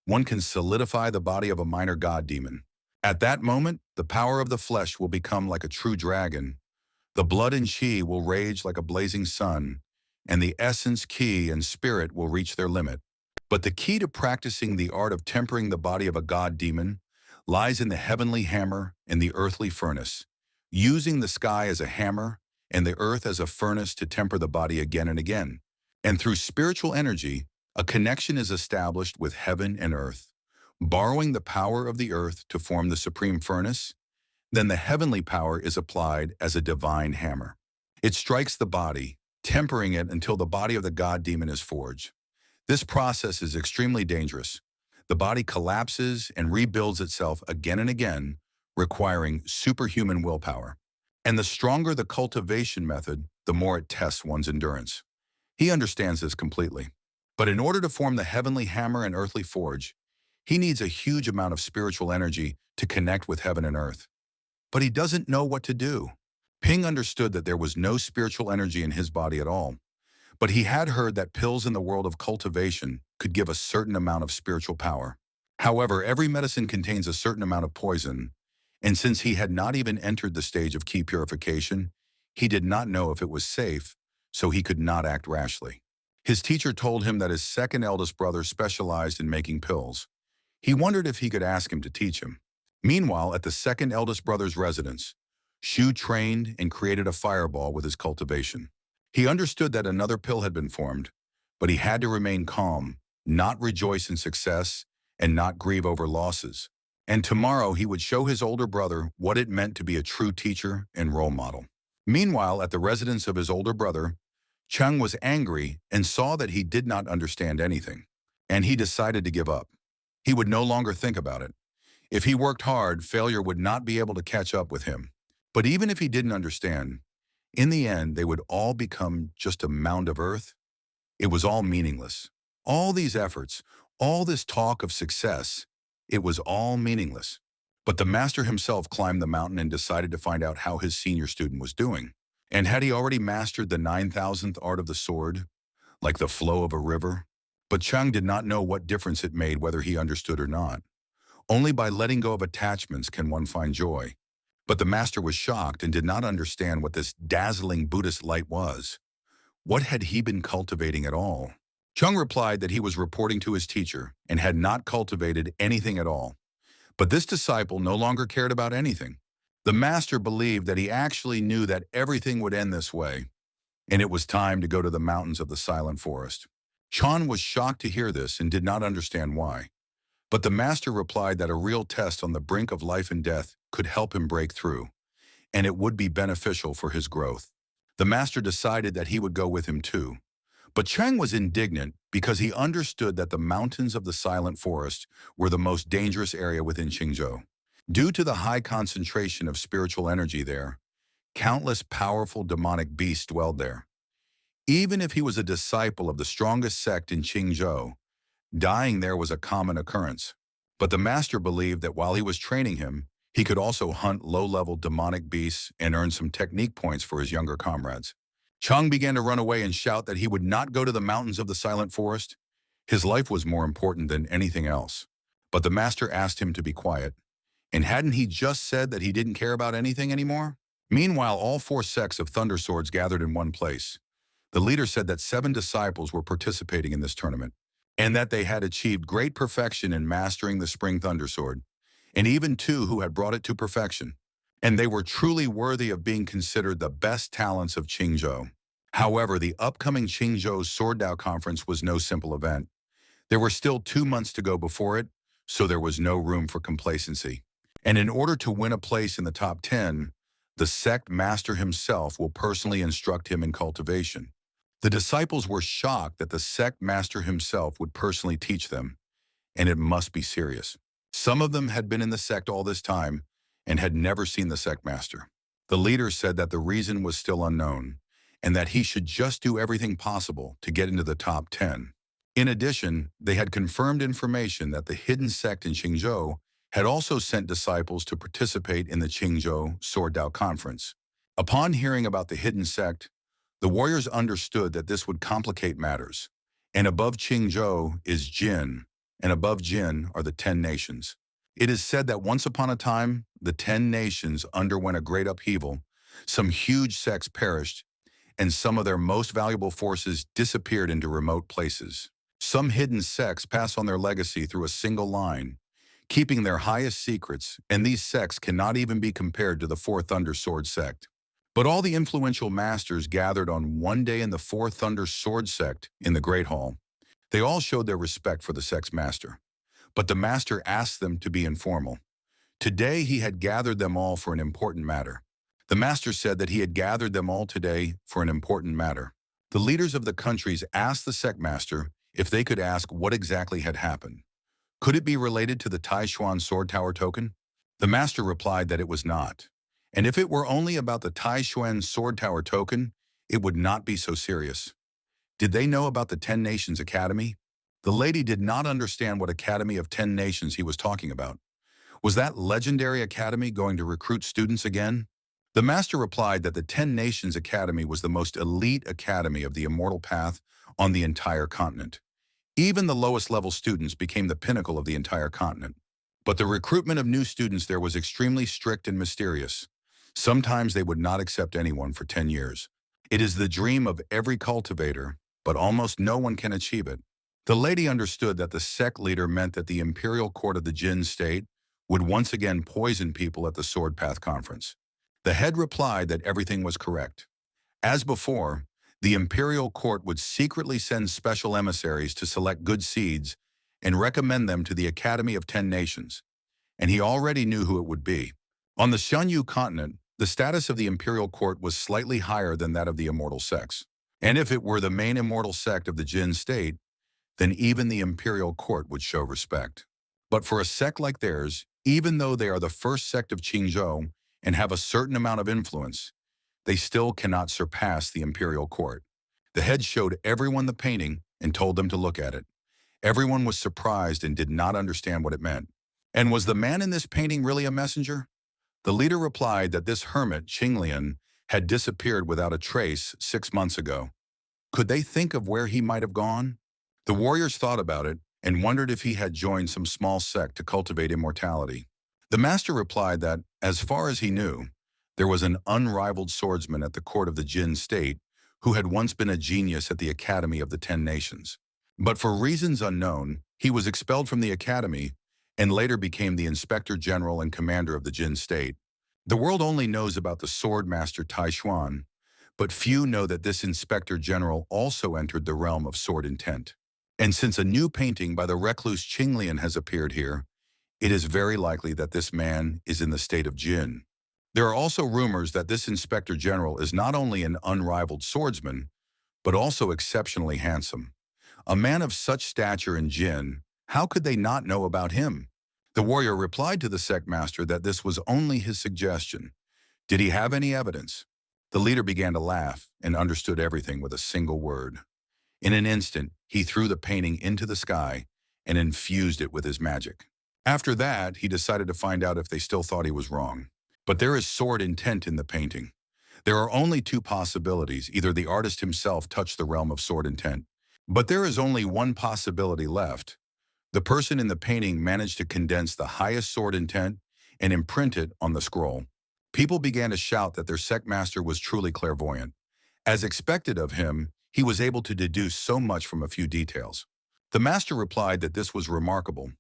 one can solidify the body of a minor god demon. At that moment, the power of the flesh will become like a true dragon. The blood and chi will rage like a blazing sun, and the essence, ki, and spirit will reach their limit. But the key to practicing the art of tempering the body of a god demon lies in the heavenly hammer and the earthly furnace, using the sky as a hammer and the earth as a furnace to temper the body again and again. And through spiritual energy, a connection is established with heaven and earth. Borrowing the power of the earth to form the supreme furnace, then the heavenly power is applied as a divine hammer. It strikes the body, tempering it until the body of the god demon is forged. This process is extremely dangerous. The body collapses and rebuilds itself again and again, requiring superhuman willpower. And the stronger the cultivation method, the more it tests one's endurance. He understands this completely. But in order to form the heavenly hammer and earthly forge, he needs a huge amount of spiritual energy to connect with heaven and earth. But he doesn't know what to do. Ping understood that there was no spiritual energy in his body at all. But he had heard that pills in the world of cultivation could give a certain amount of spiritual power. However, every medicine contains a certain amount of poison, and since he had not even entered the stage of ki purification, he did not know if it was safe, so he could not act rashly. His teacher told him that his second eldest brother specialized in making pills. He wondered if he could ask him to teach him. Meanwhile, at the second eldest brother's residence, Shu trained and created a fireball with his cultivation. He understood that another pill had been formed, but he had to remain calm, not rejoice in success, and not grieve over losses. And tomorrow he would show his older brother what it meant to be a true teacher and role model. Meanwhile, at the residence of his older brother, Chung was angry and saw that he did not understand anything, and he decided to give up. He would no longer think about it. If he worked hard, failure would not be able to catch up with him. But even if he didn't understand, in the end, they would all become just a mound of earth. It was all meaningless. All these efforts, all this talk of success, it was all meaningless. But the master himself climbed the mountain and decided to find out how his senior student was doing. And had he already mastered the 9,000th art of the sword, like the flow of a river? But Chung did not know what difference it made whether he understood or not. Only by letting go of attachments can one find joy. But the master was shocked and did not understand what this dazzling Buddhist light was. What had he been cultivating at all? Chung replied that he was reporting to his teacher and had not cultivated anything at all. But this disciple no longer cared about anything. The master believed that he actually knew that everything would end this way, and it was time to go to the mountains of the silent forest. Chan was shocked to hear this and did not understand why. But the master replied that a real test on the brink of life and death could help him break through, and it would be beneficial for his growth. The master decided that he would go with him too. But Cheng was indignant because he understood that the mountains of the silent forest were the most dangerous area within Qingzhou. Due to the high concentration of spiritual energy there, countless powerful demonic beasts dwelled there. Even if he was a disciple of the strongest sect in Qingzhou, dying there was a common occurrence. But the master believed that while he was training him, he could also hunt low-level demonic beasts and earn some technique points for his younger comrades. Chang began to run away and shout that he would not go to the mountains of the silent forest. His life was more important than anything else. But the master asked him to be quiet. And hadn't he just said that he didn't care about anything anymore? Meanwhile, all 4 sects of Thunder Swords gathered in one place. The leader said that 7 disciples were participating in this tournament, and that they had achieved great perfection in mastering the Spring Thunder Sword, and even 2 who had brought it to perfection. And they were truly worthy of being considered the best talents of Qingzhou. However, the upcoming Qingzhou Sword Dao Conference was no simple event. There were still 2 months to go before it, so there was no room for complacency. And in order to win a place in the top 10, the sect master himself will personally instruct him in cultivation. The disciples were shocked that the sect master himself would personally teach them, and it must be serious. Some of them had been in the sect all this time and had never seen the sect master. The leader said that the reason was still unknown, and that he should just do everything possible to get into the top 10. In addition, they had confirmed information that the hidden sect in Qingzhou had also sent disciples to participate in the Qingzhou Sword Dao Conference. Upon hearing about the hidden sect, the warriors understood that this would complicate matters. And above Qingzhou is Jin, and above Jin are the 10 nations. It is said that once upon a time, the 10 nations underwent a great upheaval, some huge sects perished, and some of their most valuable forces disappeared into remote places. Some hidden sects pass on their legacy through a single line, keeping their highest secrets, and these sects cannot even be compared to the 4 Thunder Sword sect. But all the influential masters gathered on one day in the 4 Thunder Sword sect in the Great Hall. They all showed their respect for the sect's master, but the master asked them to be informal. Today he had gathered them all for an important matter. The master said that he had gathered them all today for an important matter. The leaders of the countries asked the sect master if they could ask what exactly had happened. Could it be related to the Taishuan Sword Tower token? The master replied that it was not. And if it were only about the Taishuan Sword Tower token, it would not be so serious. Did they know about the 10 Nations Academy? The lady did not understand what Academy of 10 Nations he was talking about. Was that legendary academy going to recruit students again? The master replied that the 10 Nations Academy was the most elite academy of the immortal path on the entire continent. Even the lowest level students became the pinnacle of the entire continent. But the recruitment of new students there was extremely strict and mysterious. Sometimes they would not accept anyone for 10 years. It is the dream of every cultivator, but almost no one can achieve it. The lady understood that the sect leader meant that the imperial court of the Jin state would once again poison people at the Sword Path Conference. The head replied that everything was correct. As before, the imperial court would secretly send special emissaries to select good seeds and recommend them to the Academy of 10 Nations, and he already knew who it would be. On the Shanyu continent, the status of the imperial court was slightly higher than that of the immortal sects. And if it were the main immortal sect of the Jin state, then even the imperial court would show respect. But for a sect like theirs, even though they are the first sect of Qingzhou and have a certain amount of influence, they still cannot surpass the imperial court. The head showed everyone the painting and told them to look at it. Everyone was surprised and did not understand what it meant. And was the man in this painting really a messenger? The leader replied that this hermit, Qinglian, had disappeared without a trace 6 months ago. Could they think of where he might have gone? The warriors thought about it and wondered if he had joined some small sect to cultivate immortality. The master replied that, as far as he knew, there was an unrivaled swordsman at the court of the Jin state who had once been a genius at the Academy of the 10 Nations. But for reasons unknown, he was expelled from the academy and later became the inspector general and commander of the Jin state. The world only knows about the sword master Tai Xuan, but few know that this inspector general also entered the realm of sword intent. And since a new painting by the recluse Qinglian has appeared here, it is very likely that this man is in the state of Jin. There are also rumors that this inspector general is not only an unrivaled swordsman, but also exceptionally handsome. A man of such stature in Jin, how could they not know about him? The warrior replied to the sect master that this was only his suggestion. Did he have any evidence? The leader began to laugh and understood everything with a single word. In an instant, he threw the painting into the sky and infused it with his magic. After that, he decided to find out if they still thought he was wrong. But there is sword intent in the painting. There are only two possibilities. Either the artist himself touched the realm of sword intent. But there is only one possibility left. The person in the painting managed to condense the highest sword intent and imprint it on the scroll. People began to shout that their sect master was truly clairvoyant. As expected of him, he was able to deduce so much from a few details. The master replied that this was remarkable.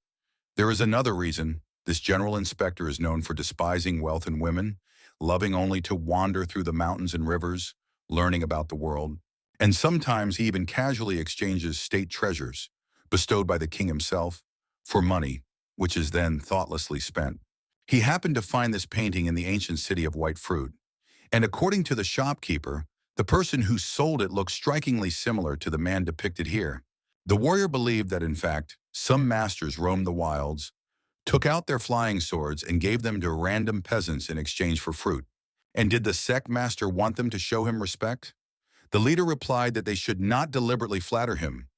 There is another reason. This general inspector is known for despising wealth and women, loving only to wander through the mountains and rivers, learning about the world. And sometimes he even casually exchanges state treasures, bestowed by the king himself, for money, which is then thoughtlessly spent. He happened to find this painting in the ancient city of White Fruit, and according to the shopkeeper, the person who sold it looked strikingly similar to the man depicted here. The warrior believed that, in fact, some masters roamed the wilds, took out their flying swords and gave them to random peasants in exchange for fruit. And did the sect master want them to show him respect? The leader replied that they should not deliberately flatter him.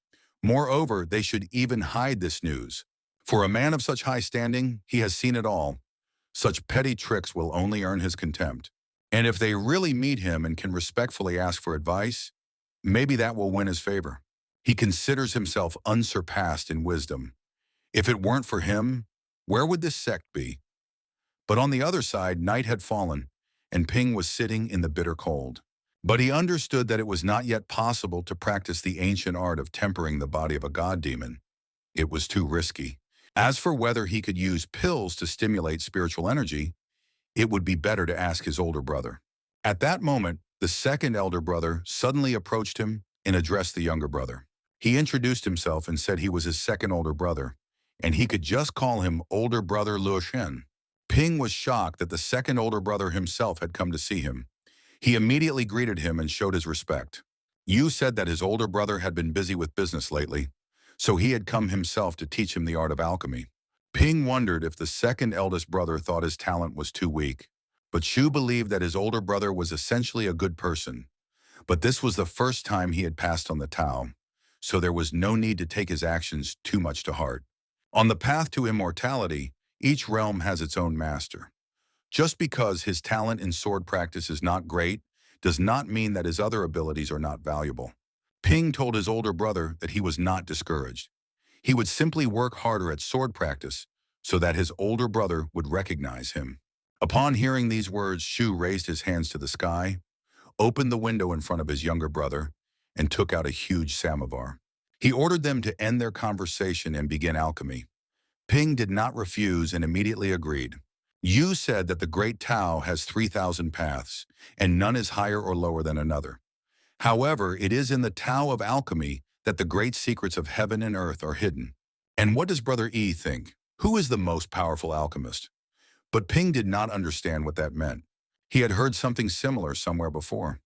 Moreover, they should even hide this news. For a man of such high standing, he has seen it all. Such petty tricks will only earn his contempt. And if they really meet him and can respectfully ask for advice, maybe that will win his favor. He considers himself unsurpassed in wisdom. If it weren't for him, where would this sect be? But on the other side, night had fallen, and Ping was sitting in the bitter cold. But he understood that it was not yet possible to practice the ancient art of tempering the body of a god demon. It was too risky. As for whether he could use pills to stimulate spiritual energy, it would be better to ask his older brother. At that moment, the second elder brother suddenly approached him and addressed the younger brother. He introduced himself and said he was his second older brother, and he could just call him older brother Luo Shen. Ping was shocked that the second older brother himself had come to see him. He immediately greeted him and showed his respect. Yu said that his older brother had been busy with business lately, so he had come himself to teach him the art of alchemy. Ping wondered if the second eldest brother thought his talent was too weak, but Shu believed that his older brother was essentially a good person. But this was the first time he had passed on the Tao, so there was no need to take his actions too much to heart. On the path to immortality, each realm has its own master. Just because his talent in sword practice is not great does not mean that his other abilities are not valuable. Ping told his older brother that he was not discouraged. He would simply work harder at sword practice so that his older brother would recognize him. Upon hearing these words, Shu raised his hands to the sky, opened the window in front of his younger brother, and took out a huge samovar. He ordered them to end their conversation and begin alchemy. Ping did not refuse and immediately agreed. You said that the great Tao has 3,000 paths, and none is higher or lower than another. However, it is in the Tao of alchemy that the great secrets of heaven and earth are hidden. And what does Brother E think? Who is the most powerful alchemist? But Ping did not understand what that meant. He had heard something similar somewhere before.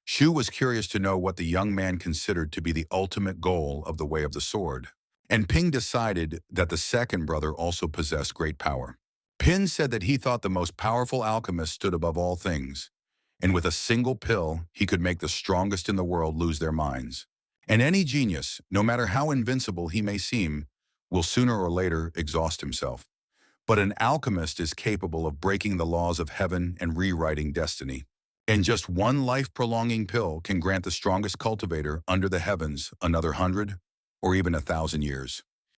Shu was curious to know what the young man considered to be the ultimate goal of the Way of the Sword. And Ping decided that the second brother also possessed great power. Pin said that he thought the most powerful alchemist stood above all things, and with a single pill, he could make the strongest in the world lose their minds. And any genius, no matter how invincible he may seem, will sooner or later exhaust himself. But an alchemist is capable of breaking the laws of heaven and rewriting destiny. And just one life-prolonging pill can grant the strongest cultivator under the heavens another 100 or even 1,000 years.